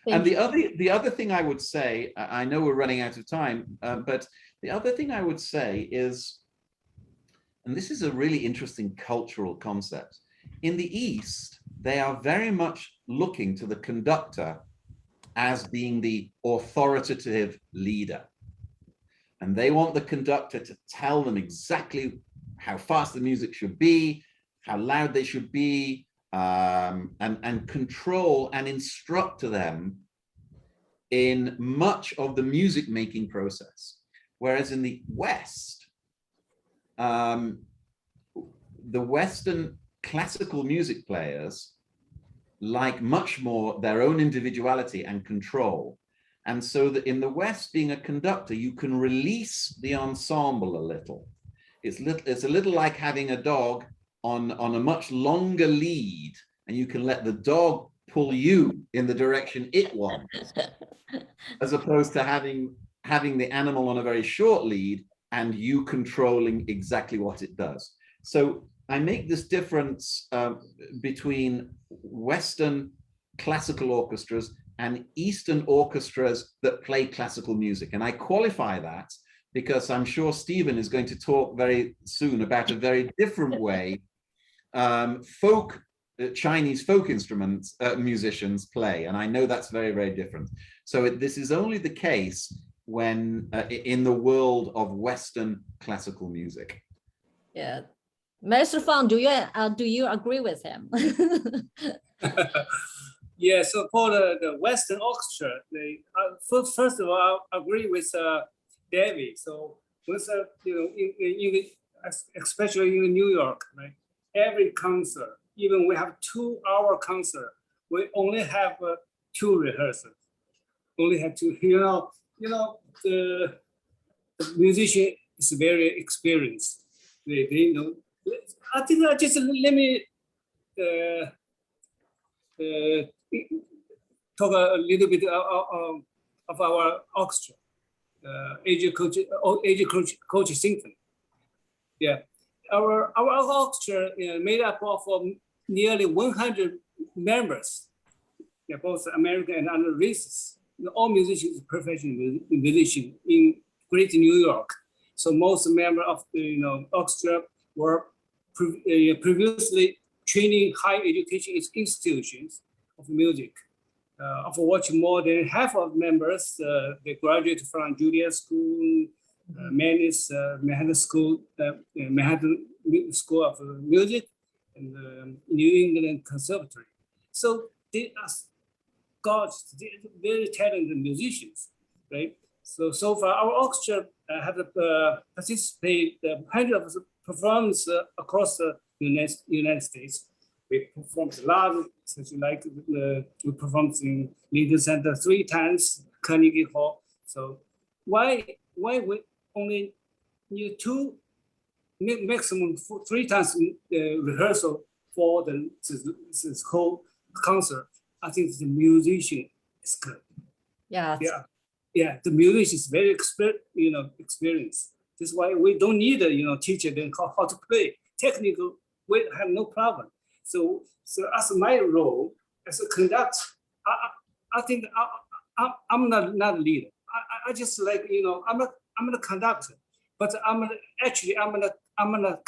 And the other thing I would say, I know we're running out of time, but the other thing I would say is, and this is a really interesting cultural concept. In the East, they are very much looking to the conductor as being the authoritative leader. And they want the conductor to tell them exactly how fast the music should be, how loud they should be, and control and instruct them in much of the music making process. Whereas in the West, the Western classical music players like much more their own individuality and control. And so that in the West, being a conductor, you can release the ensemble a little. It's a little like having a dog on a much longer lead, and you can let the dog pull you in the direction it wants, as opposed to having the animal on a very short lead and you controlling exactly what it does. So I make this difference between Western classical orchestras and Eastern orchestras that play classical music. And I qualify that because I'm sure Stephen is going to talk very soon about a very different way Chinese folk instruments musicians play. And I know that's very, very different. So this is only the case when in the world of Western classical music. Yeah. Mr. Fang, do you agree with him? Yeah, so for the Western orchestra, first of all, I agree with David. So with especially in New York, right? Every concert, even we have 2-hour concert, we only have 2 rehearsals. Only have 2. The musician is very experienced. They know. I think just let me talk a little bit of our orchestra, Age Coach Symphony. Yeah, our orchestra made up of nearly 100 members, both American and other races. All musicians, professional musicians in Greater New York. So most members of the orchestra were previously training higher education institutions of music. Of which more than half of members they graduated from Juilliard School, Manhattan School, Manhattan School of Music, and New England Conservatory. So they are very talented musicians, right? So far, our orchestra have participated hundreds of performances across the United States. We performed a lot, such like we performed in Lincoln Center 3 times, Carnegie Hall. So why we only need 2, maximum 3 times rehearsal for this whole concert? I think the musician is good. Yeah. Yeah. The musician is very experienced. That's why we don't need a teacher them how to play. Technical, we have no problem. So as my role as a conductor, I think I'm not a leader. I just like I'm a conductor, but I'm a connector. I'm gonna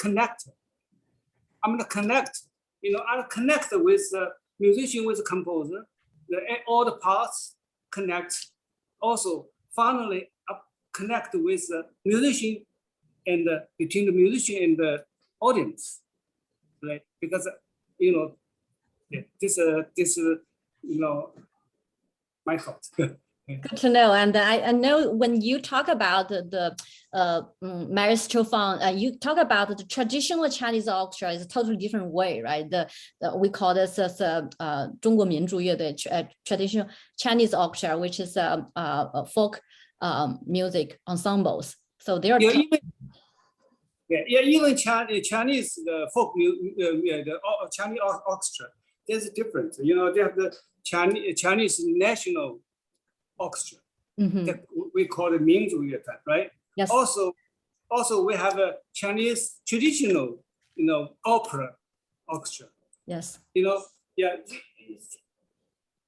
connect. I'll connect with the musician, with the composer, all the parts connect. Also, finally, connect with the musician and between the musician and the audience, right? Because this my thought. Good to know. And I know when you talk about the Maestro Fang, you talk about the traditional Chinese orchestra is a totally different way, right? We call this as 中国民族乐队 traditional Chinese orchestra, which is folk music ensembles. So they are even Chinese folk music, the Chinese orchestra, there's a difference. They have the Chinese national orchestra that we call it 民族乐团, right? Yes. Also we have a Chinese traditional, opera orchestra. Yes.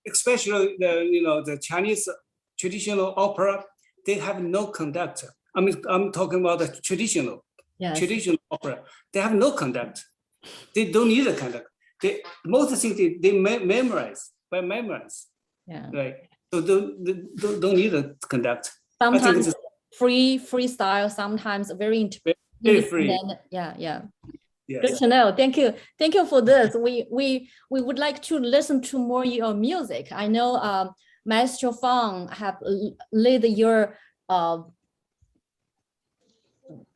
Especially the Chinese traditional opera, they have no conductor. I'm talking about the traditional opera. They have no conductor. They don't need a conductor. Most things they memorize. Yeah. Right. So don't need a conductor. Sometimes freestyle, sometimes very free. Yeah. Yes. Good to know. Thank you for this. We would like to listen to more your music. I know Maestro Fang have led your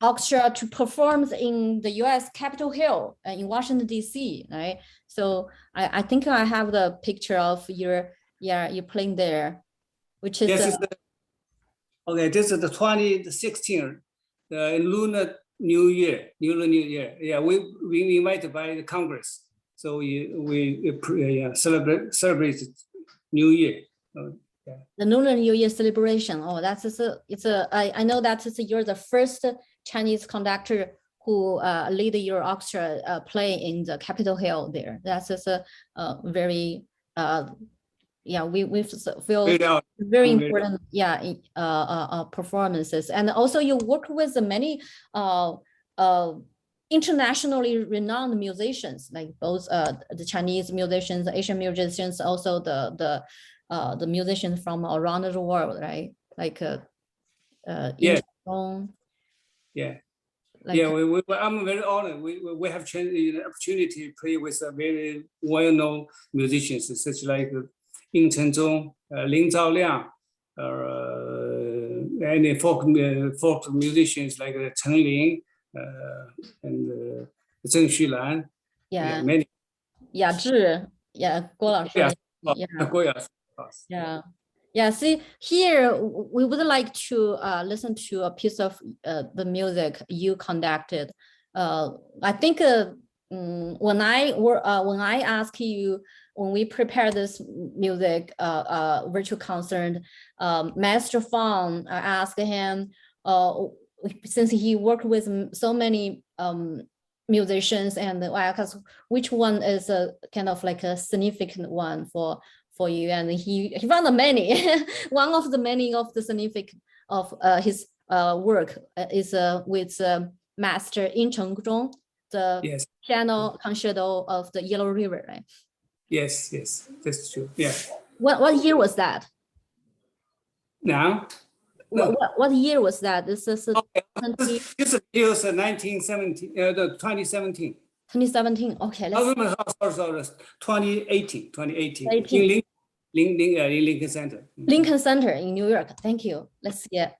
orchestra to perform in the U.S. Capitol Hill in Washington D.C. Right. So I think I have the picture of you're playing there, which is this is the 2016 Lunar New Year. Yeah, we invited by the Congress, so we celebrate New Year. The Lunar New Year celebration. Oh, I know that you're the first Chinese conductor who lead your orchestra play in the Capitol Hill there. That's just a very we feel very important performances. And also you work with many internationally renowned musicians, like both the Chinese musicians, the Asian musicians, also the musicians from around the world, right? Like I'm very honored. We have the opportunity to play with very well-known musicians such like Ying Chenzhong, Lin Zhaoliang, any folk musicians like Chen Ling and Zheng Xulan. Many. Zhi, Guo Laoshi. See, here we would like to listen to a piece of the music you conducted. I think when I ask you, when we prepare this music virtual concert, Master Fang, I asked him, since he worked with so many musicians, and I asked which one is a kind of like a significant one for you, and he found many. One of the many of the significant of his work is with Master In Chengzhong, the piano concerto of the Yellow River, right? Yes, that's true. Yeah. What year was that? Now? What year was that? This is this year was 2017. 2017. Okay, let's. Sorry, 2018. 2018. In Lincoln Center. Lincoln Center in New York. Thank you. Let's see it.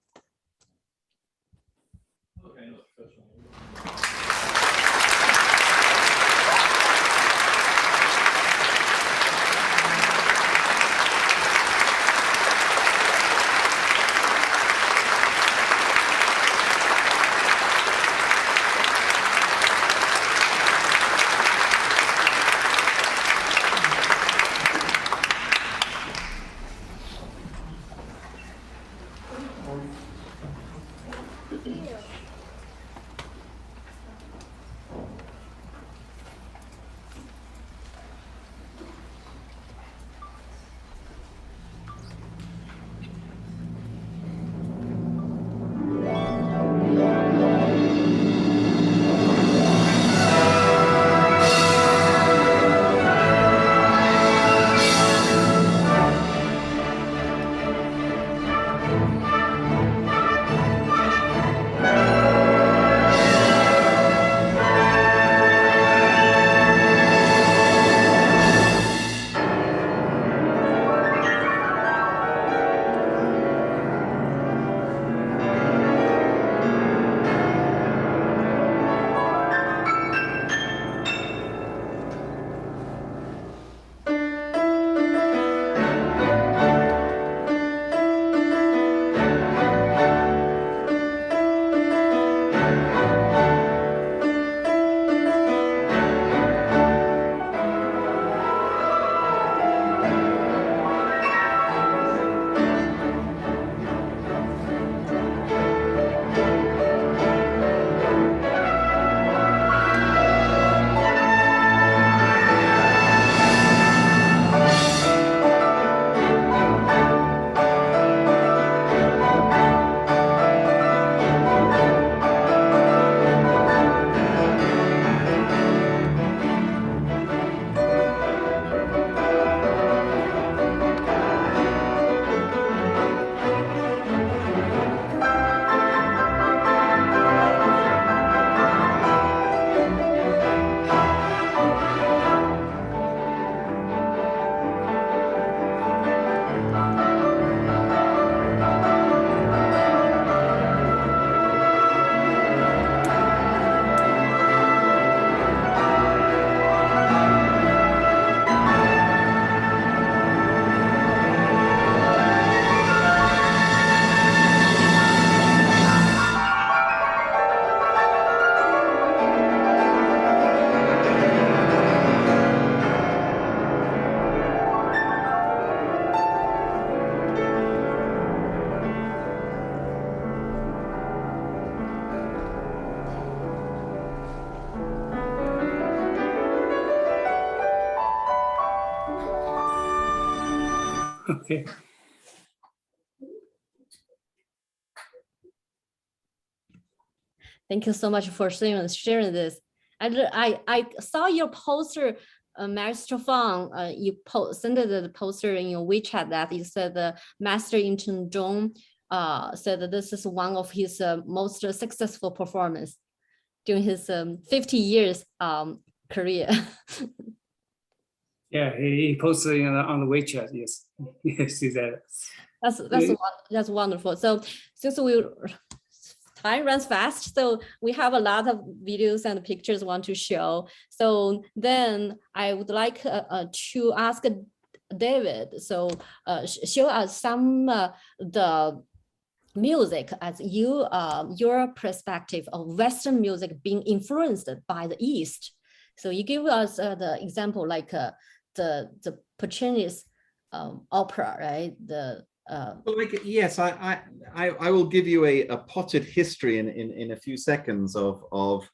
Okay. Thank you so much for sharing this. I saw your poster, Master Fang. You sent the poster in your WeChat that you said the Master in Zhong said that this is one of his most successful performance during his 50 years career. Yeah, he posted on the WeChat. Yes, yes, see that. That's wonderful. So since time runs fast, so we have a lot of videos and pictures want to show. So then I would like to ask David, so show us some the music as your perspective of Western music being influenced by the East. So you give us the example like the Puccini's opera, right? Yes, I will give you a potted history in a few seconds of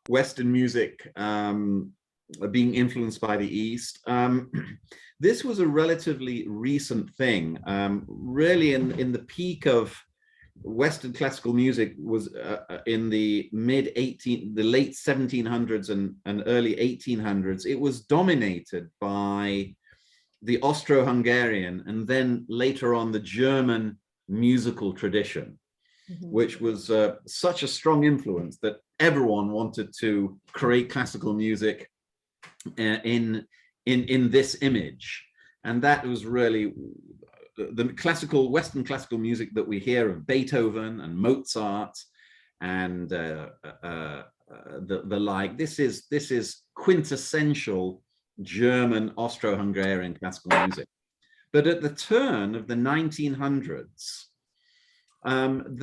Western music being influenced by the East. This was a relatively recent thing. Really, in the peak of Western classical music was in the late 1700s and early 1800s. It was dominated by the Austro-Hungarian and then later on the German musical tradition, which was such a strong influence that everyone wanted to create classical music in this image. And that was really the Western classical music that we hear of Beethoven and Mozart and the like. This is quintessential German Austro-Hungarian classical music. But at the turn of the 1900s,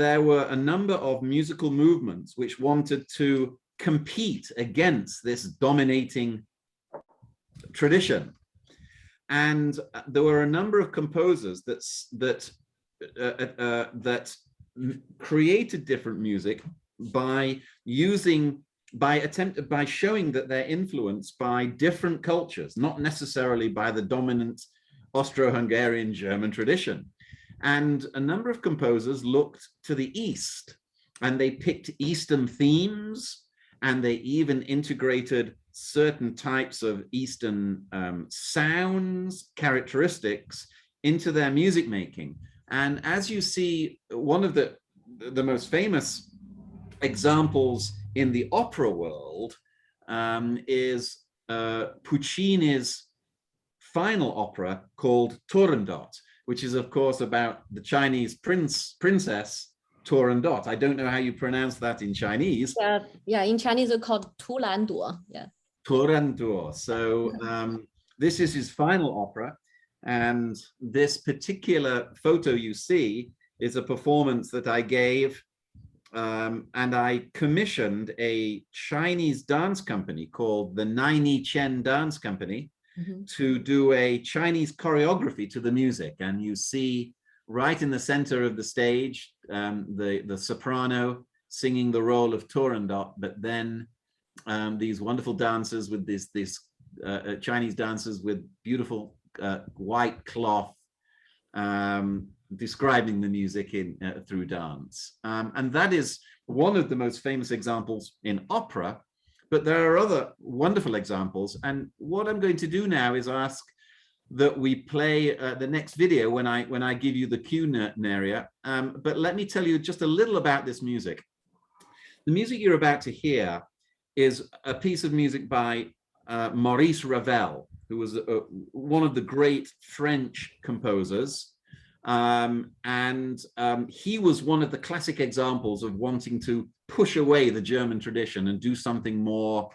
there were a number of musical movements which wanted to compete against this dominating tradition. And there were a number of composers that created different music by showing that they're influenced by different cultures, not necessarily by the dominant Austro-Hungarian German tradition. And a number of composers looked to the East, and they picked Eastern themes, and they even integrated certain types of Eastern sounds, characteristics into their music making. And as you see, one of the most famous examples in the opera world is Puccini's final opera called Turandot, which is of course about the Chinese princess Turandot. I don't know how you pronounce that in Chinese. Yeah, in Chinese it's called Tulanduo. Yeah. Turanduo. So this is his final opera, and this particular photo you see is a performance that I gave, and I commissioned a Chinese dance company called the Naini Chen Dance Company to do a Chinese choreography to the music. And you see right in the center of the stage, the soprano singing the role of Turandot, but then these wonderful dancers with these Chinese dancers with beautiful white cloth describing the music through dance. And that is one of the most famous examples in opera, but there are other wonderful examples. And what I'm going to do now is ask that we play the next video when I give you the cue, Neria. But let me tell you just a little about this music. The music you're about to hear is a piece of music by Maurice Ravel, who was one of the great French composers. He was one of the classic examples of wanting to push away the German tradition and do something more,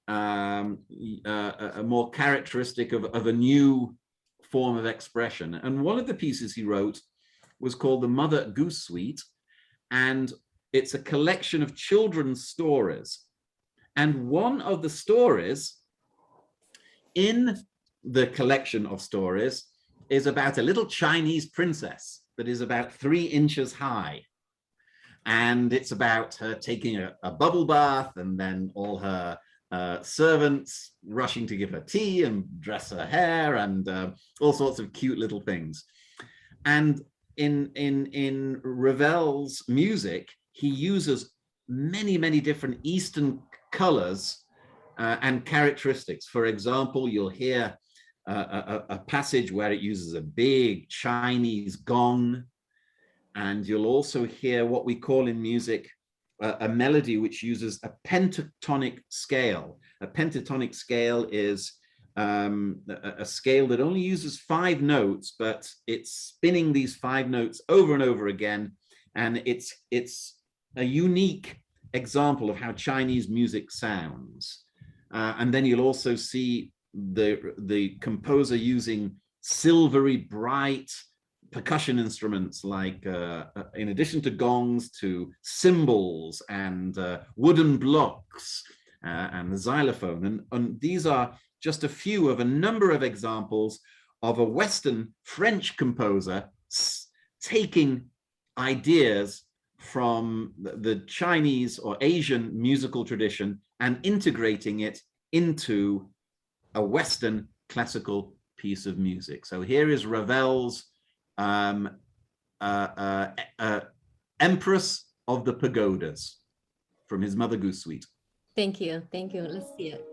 more characteristic of a new form of expression. And one of the pieces he wrote was called the Mother Goose Suite, and it's a collection of children's stories. And one of the stories in the collection of stories is about a little Chinese princess that is about 3 inches high. And it's about her taking a bubble bath, and then all her servants rushing to give her tea and dress her hair, and all sorts of cute little things. And in Ravel's music, he uses many different Eastern colors and characteristics. For example, you'll hear a passage where it uses a big Chinese gong, and you'll also hear what we call in music a melody which uses a pentatonic scale. A pentatonic scale is a scale that only uses 5 notes, but it's spinning these 5 notes over and over again, and it's a unique example of how Chinese music sounds. And then you'll also see the composer using silvery, bright percussion instruments like, in addition to gongs, to cymbals and wooden blocks and the xylophone. And these are just a few of a number of examples of a Western French composer taking ideas from the Chinese or Asian musical tradition and integrating it into a Western classical piece of music. So here is Ravel's Empress of the Pagodas from his Mother Goose Suite. Thank you. Let's see it.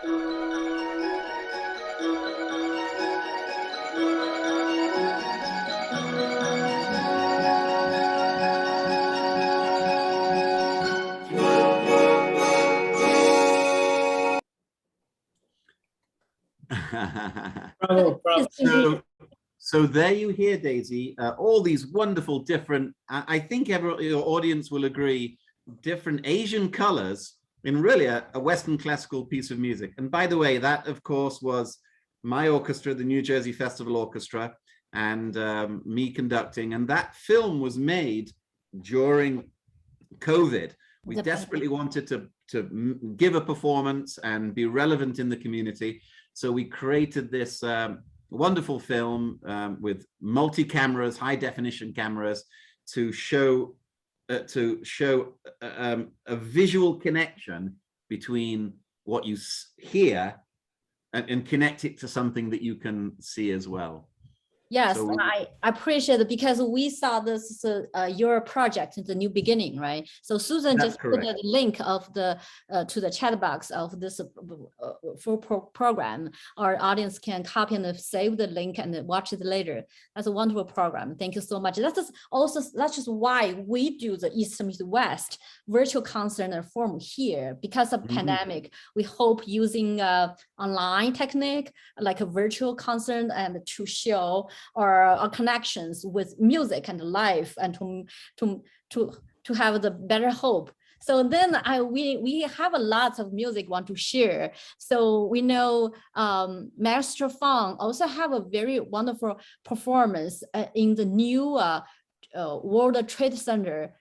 Bravo, bravo. So there you hear, Daisy, all these wonderful different, I think your audience will agree, different Asian colors in really a Western classical piece of music. And by the way, that of course was my orchestra, the New Jersey Festival Orchestra, and me conducting. And that film was made during COVID. We desperately wanted to give a performance and be relevant in the community. So we created this wonderful film with multi-cameras, high definition cameras, to show a visual connection between what you hear and connect it to something that you can see as well. Yes, So I appreciate it because we saw this your project in the new beginning, right? So Susan That's just put correct. a link of the to the chat box of this full program. Our audience can copy and save the link and watch it later. That's a wonderful program. Thank you so much. That's just why we do the East Meets West virtual concert and forum here because of pandemic. We hope using online technique like a virtual concert and to show our connections with music and life and to have the better hope. So then we have a lot of music want to share. So we know Maestro Fang also have a very wonderful performance in the new World Trade Center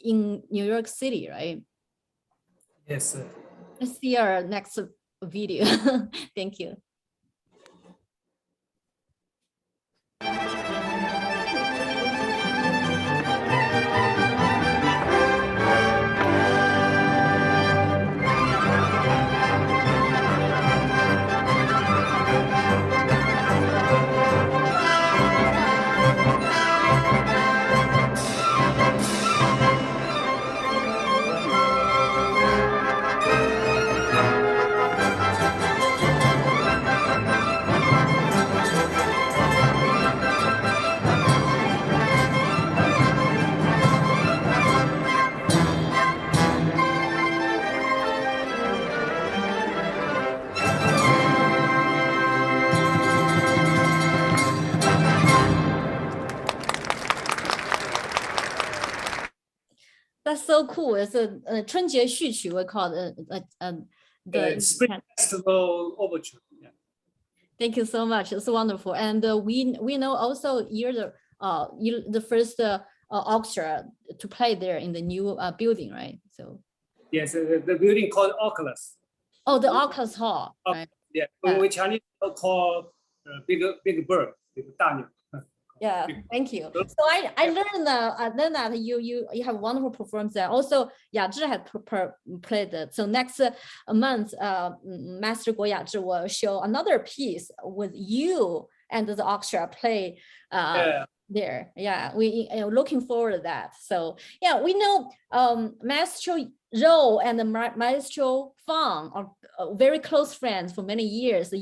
in New York City, right? Yes, sir. Let's see our next video. Thank you. That's so cool. It's a 春节序曲, we call it the Spring Festival Overture. Yeah. Thank you so much. It's wonderful. And we know also you're the first orchestra to play there in the new building, right? So Yes, the building called Oculus. oh, the Oculus Hall, right? Yeah, we Chinese call big bird, big 大鸟. Yeah, thank you. So I learned that you have wonderful performance there. Also, Yazhi had played it. So next month, Master Guo Yazhi will show another piece with you and the orchestra play there. Yeah, we are looking forward to that. So yeah, we know Maestro Wroe and Maestro Fang are very close friends for many years.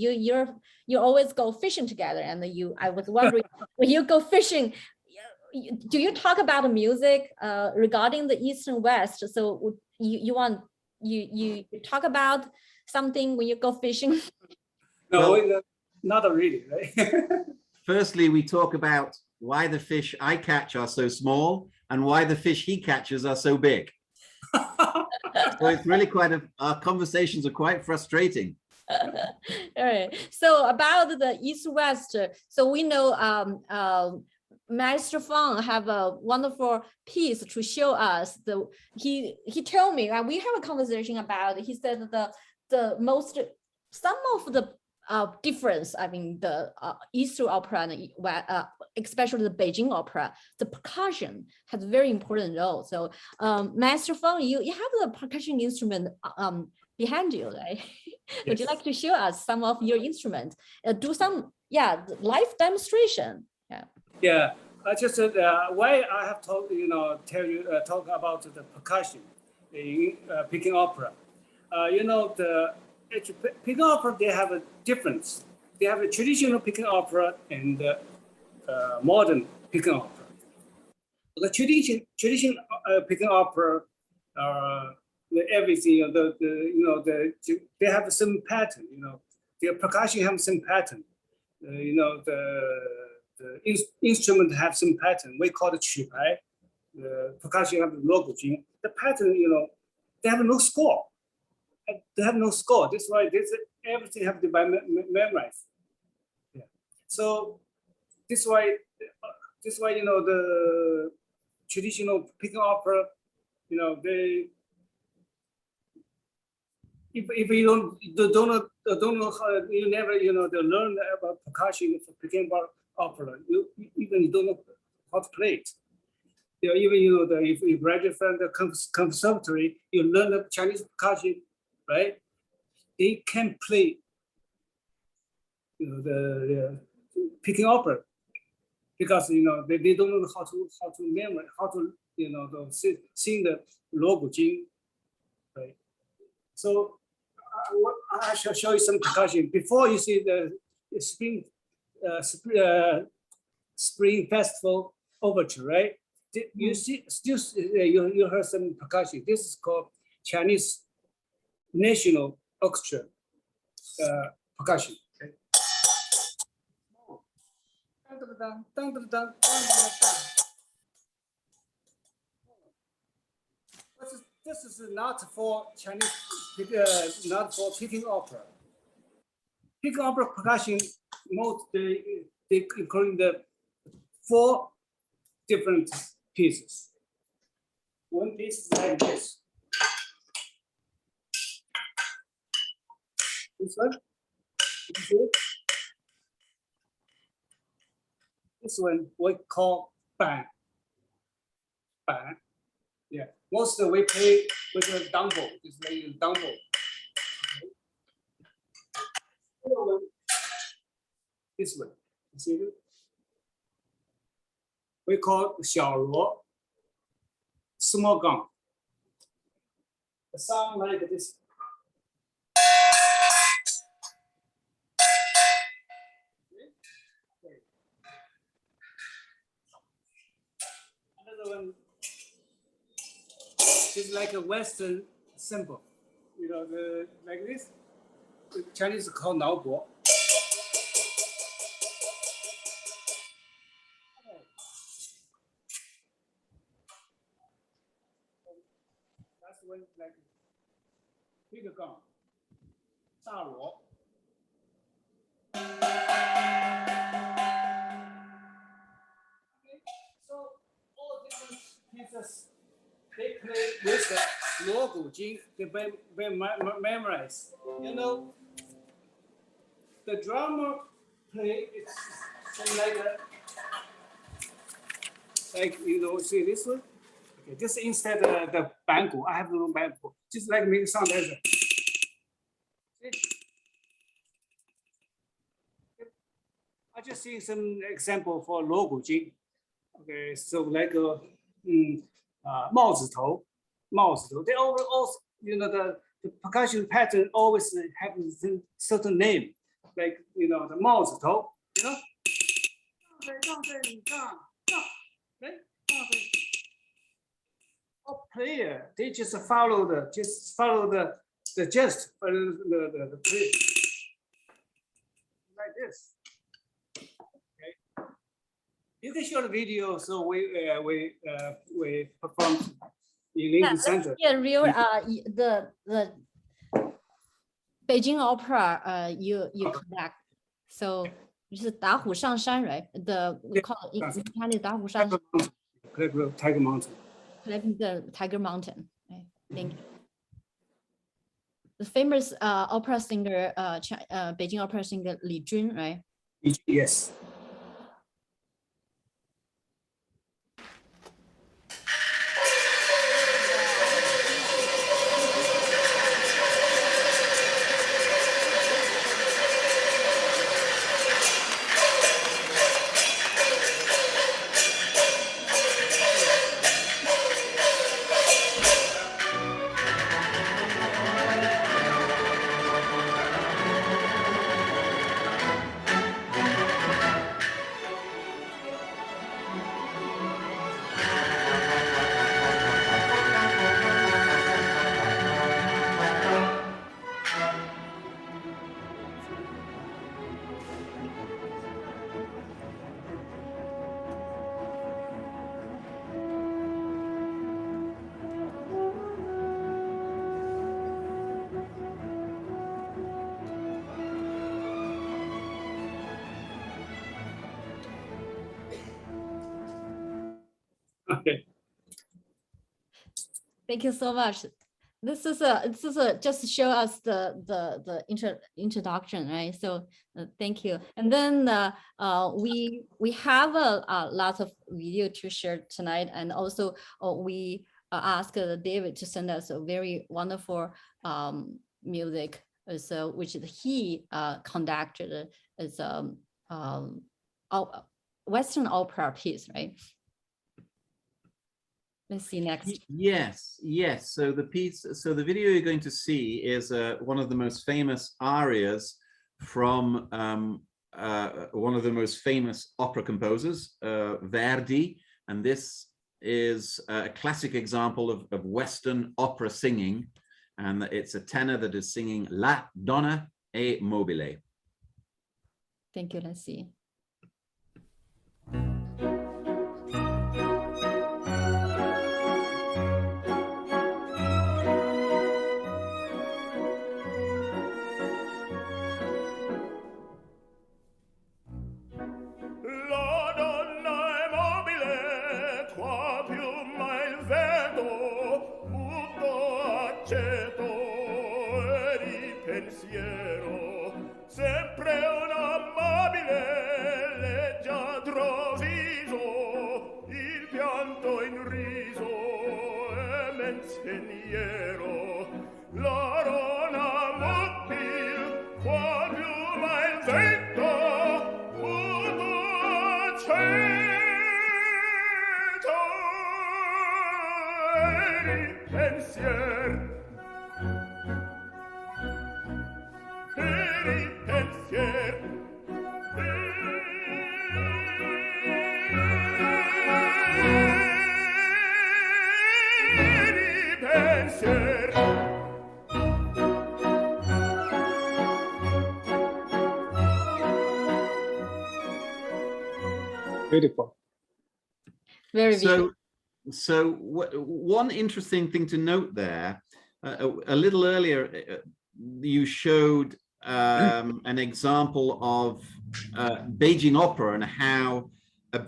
You always go fishing together, and I was wondering when you go fishing, do you talk about the music regarding the East and West? So you talk about something when you go fishing? No, well, not really, right? Firstly, we talk about why the fish I catch are so small and why the fish he catches are so big. So it's really our conversations are quite frustrating. All right. So about the East-West, so we know Master Fang have a wonderful piece to show us. He told me, and we have a conversation about it. He said some of the difference, I mean, the Eastern opera and especially the Beijing opera, the percussion has a very important role. So Master Fang, you have the percussion instrument behind you, right? Yes. Would you like to show us some of your instruments? Do some, live demonstration. Yeah, I just why I have talk about the percussion in Peking opera. actually, picking opera, they have a difference. They have a traditional picking opera and modern picking opera. The traditional picking opera, everything, they have some pattern. The percussion have some pattern. The instrument have some pattern. We call it 曲牌. The percussion have the logo. The pattern, they have no score. They have no score. That's why everything have to be memorized. Yeah. So this why the traditional picking opera, they if you don't know how, you never learn about percussion for picking opera. You don't know how to play it. Even if you graduate from the conservatory, you learn the Chinese percussion, right? They can play the picking opera because they don't know how to memorize, how to sing the logo jing, right? So I shall show you some percussion before you see the spring festival overture, right? You see, still you heard some percussion. This is called Chinese National Orchestra percussion. Okay? This is not for Chinese, not for picking opera. Picking opera percussion mode, they including the 4 different pieces. One piece is like this. This one. This one we call bang. Bang. Yeah. Most we play with a dumbbell. It's like a dumbbell. Okay. This one. You see it? We call 小锣, small gong. The sound like this. Another one is like a Western symbol. Like this. The Chinese call 挠脖. One like bigger gong, 大锣. Okay, so all different pieces they play with the logo jing, they memorize. The drummer play it's see this one. Okay, just instead of the 板鼓, I have no 板鼓, just like make sound as a. I just see some example for logo jing. Okay, so like 帽子头. They always the percussion pattern always have a certain name, like the 帽子头, right? All player, they just follow the gist, the play. Like this. Okay. You can show the video, so we performed in Lincoln Center. Yeah, real the Beijing opera you conduct. So this is 打虎上山, right? We call it in Chinese 打虎上山. Tiger Mountain. The Tiger Mountain. Right? Thank you. The famous opera singer, Beijing opera singer Li Jun, right? Yes. Okay. Thank you so much. This is just show us the introduction, right? So thank you. And then we have a lot of video to share tonight, and also we asked David to send us a very wonderful music, so which he conducted as Western opera piece, right? Let's see next. Yes. So the video you're going to see is one of the most famous arias from one of the most famous opera composers, Verdi, and this is a classic example of Western opera singing, and it's a tenor that is singing La Donna è mobile. Thank you. Let's see. Beautiful. Very beautiful. So one interesting thing to note there, a little earlier, you showed an example of Beijing opera and how a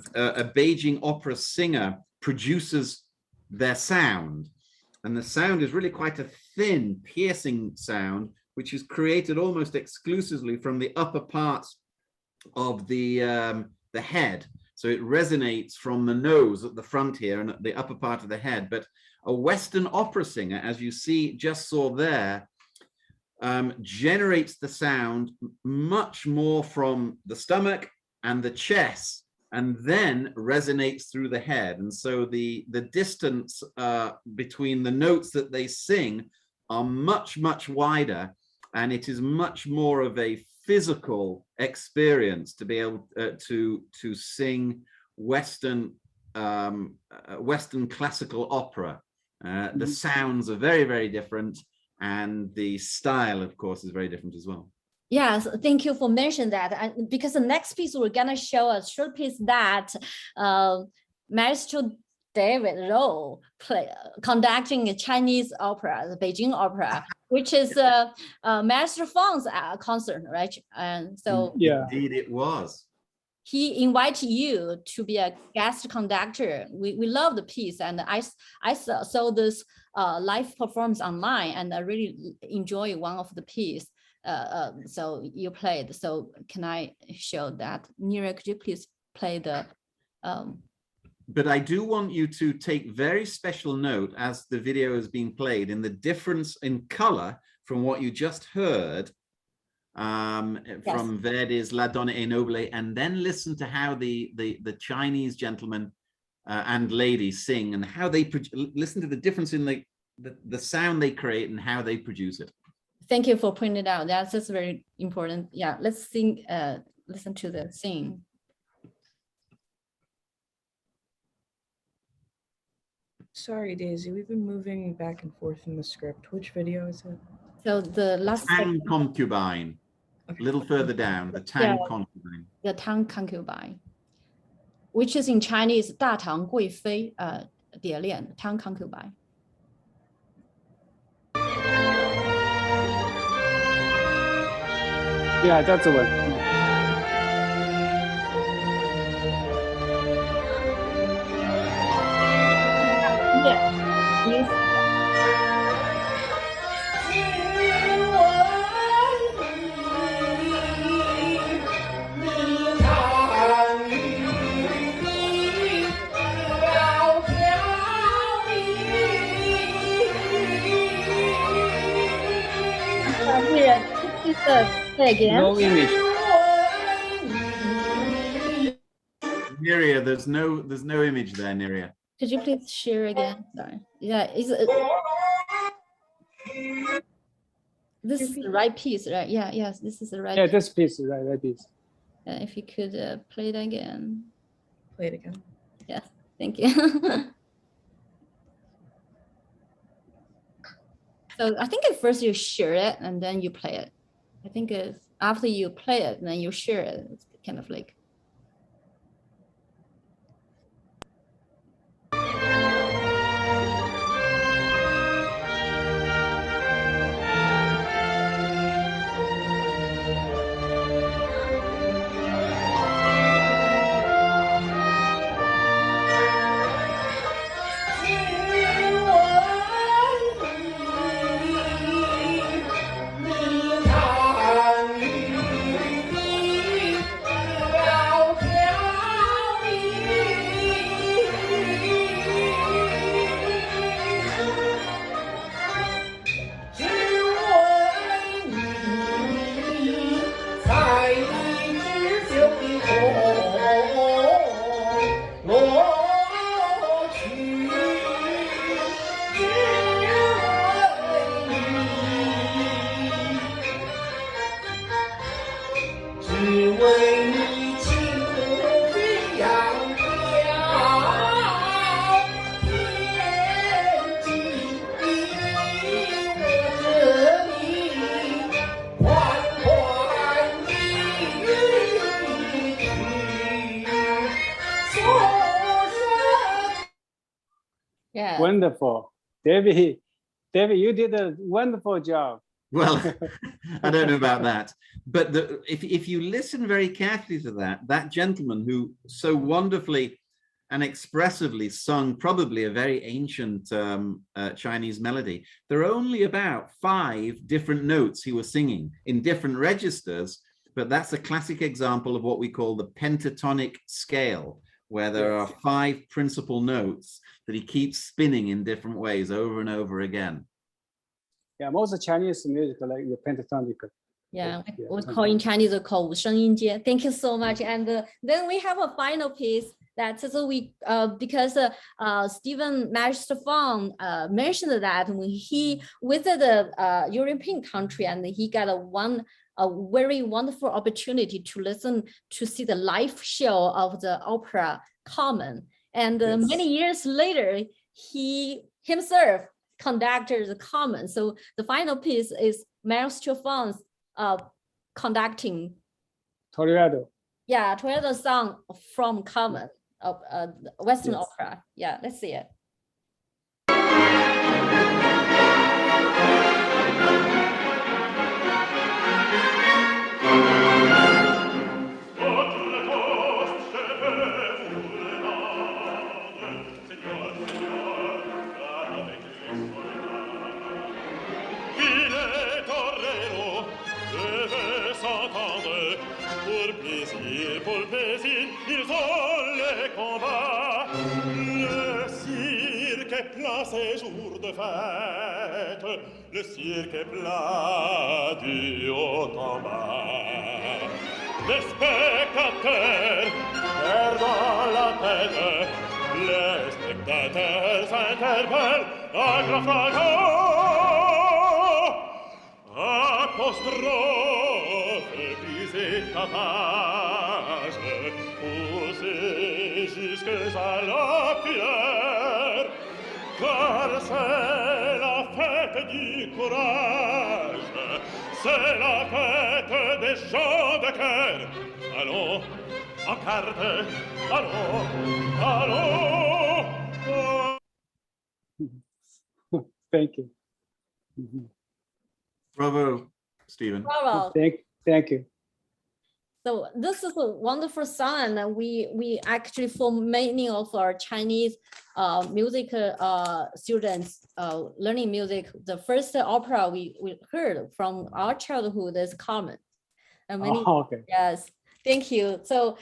Beijing opera singer produces their sound. And the sound is really quite a thin, piercing sound, which is created almost exclusively from the upper parts of the head. So it resonates from the nose at the front here and at the upper part of the head. But a Western opera singer, as you just saw there, generates the sound much more from the stomach and the chest, and then resonates through the head. And so the distance between the notes that they sing are much, much wider, and it is much more of a physical experience to be able to sing Western classical opera. The sounds are very, very different, and the style, of course, is very different as well. Yes, thank you for mentioning that. And because the next piece we're gonna show a short piece that Maestro David Wroe conducting a Chinese opera, the Beijing opera, which is Master Fang's concert, right? And so yeah, indeed it was. He invited you to be a guest conductor. We love the piece, and I saw this live performance online, and I really enjoy one of the piece. So you played. So can I show that? Neria, could you please play the? But I do want you to take very special note as the video is being played in the difference in color from what you just heard from Verdi's La Donna è Nobile, and then listen to how the Chinese gentlemen and ladies sing, and how they listen to the difference in the sound they create and how they produce it. Thank you for pointing it out. That's just very important. Yeah, let's sing. Listen to the sing. Sorry, Daisy, we've been moving back and forth in the script. Which video is it? So the last Tang concubine, Okay. a little further down, the Tang concubine. The Tang concubine, which is in Chinese 大唐贵妃蝶恋 Tang concubine. Yeah, that's the one. Please say again. No image. Neria, there's no image there, Neria. Could you please share again? Sorry. Yeah, this is the right piece, right? Yeah, yes, this is the right. Yeah, piece. this piece, right, that piece. If you could play it again. Play it again. Yes, thank you. So I think at first you share it and then you play it. I think after you play it, then you share it. It's kind of like. Yeah. Wonderful. David, you did a wonderful job. Well, I don't know about that, but if you listen very carefully to that gentleman who so wonderfully and expressively sung probably a very ancient Chinese melody, there are only about 5 different notes he was singing in different registers, but that's a classic example of what we call the pentatonic scale, where there are 5 principal notes that he keeps spinning in different ways over and over again. Yeah, most Chinese music like the pentatonic. Yeah, we call in Chinese call 五声音阶. Thank you so much. And then we have a final piece that so we because Stephen Master Fang mentioned that when he visited a European country and he got a very wonderful opportunity to see the live show of the opera Carmen. And many years later, he himself conducted the Carmen. So the final piece is Master Fang's conducting Toreado. Yeah, Toreado song from Carmen of Western opera. Yeah, let's see it. Pour plaisir, ils ont les combats. Le cirque est plein ces jours de fête. Le cirque est plein du haut en bas. Les spectateurs perdent la tête. Les spectateurs s'interpellent à grand fracas. Apostrophe brisée tapage, poussée jusque à la prière, car c'est la fête du courage, c'est la fête des gens de cœur. Allons, en carte, allons, allons. Thank you. Bravo, Stephen. Bravo. Thank you. So this is a wonderful song, and we actually, for many of our Chinese music students learning music, the first opera we heard from our childhood is Carmen. And many, okay. Yes, thank you. So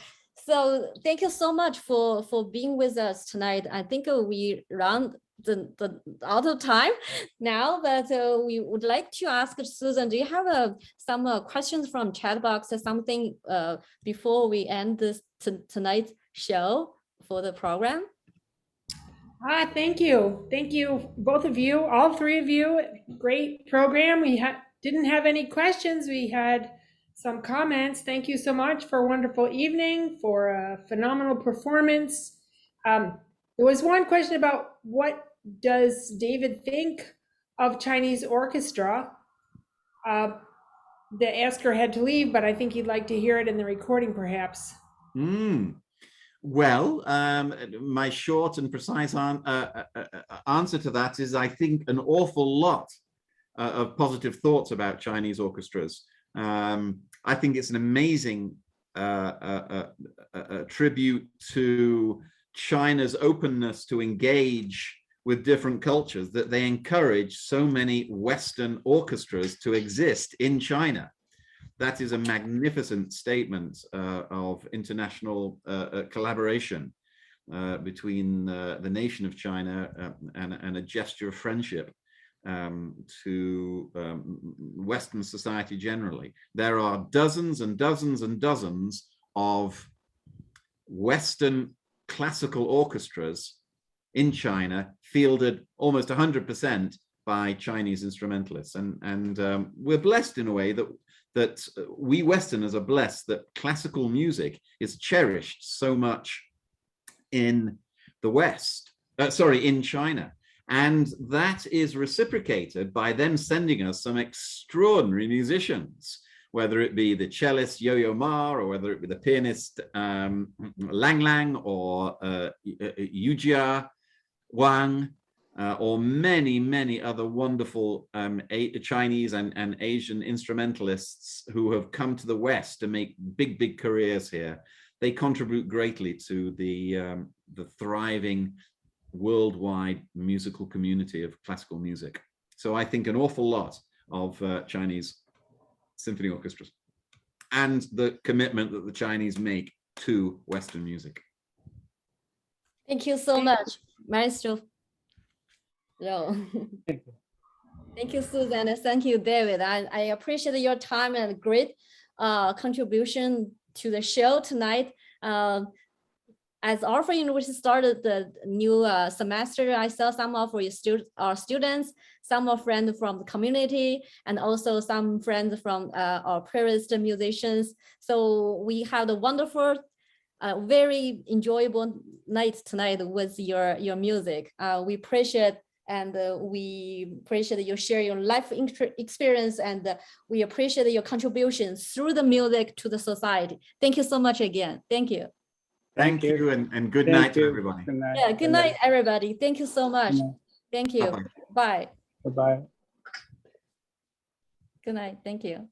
So thank you so much for being with us tonight. I think we run the out of time now, but we would like to ask Susan, do you have some questions from chat box or something before we end this tonight's show for the program? Thank you, both of you, all three of you. Great program. We didn't have any questions. We had some comments. Thank you so much for a wonderful evening, for a phenomenal performance. There was one question about what does David think of Chinese orchestra? The asker had to leave, but I think he'd like to hear it in the recording, perhaps. Well, my short and precise answer to that is I think an awful lot of positive thoughts about Chinese orchestras. I think it's an amazing tribute to China's openness to engage with different cultures, that they encourage so many Western orchestras to exist in China. That is a magnificent statement of international collaboration between the nation of China and a gesture of friendship to Western society generally. There are dozens and dozens and dozens of Western classical orchestras in China, fielded almost 100% by Chinese instrumentalists. And we're blessed in a way that we Westerners are blessed that classical music is cherished so much in the West, in China. And that is reciprocated by them sending us some extraordinary musicians, whether it be the cellist Yo-Yo Ma, or whether it be the pianist Lang Lang, or Yujia Wang, or many, many other wonderful Chinese and Asian instrumentalists who have come to the West to make big, big careers here. They contribute greatly to the thriving worldwide musical community of classical music. So I think an awful lot of Chinese symphony orchestras and the commitment that the Chinese make to Western music. Thank you so much, Maestro Wroe. Thank you, Susan, and thank you, David. I appreciate your time and great contribution to the show tonight. As Alfred University started the new semester, I saw some of our students, some of friends from the community, and also some friends from our previous musicians. So we had a wonderful, very enjoyable night tonight with your music. We appreciate you share your life experience, and we appreciate your contributions through the music to the society. Thank you so much again. Thank you. Thank you, and good night to everybody. Good night. Yeah, good night, everybody. Thank you so much. Thank you. Bye-bye. Bye. Bye-bye. Good night. Thank you.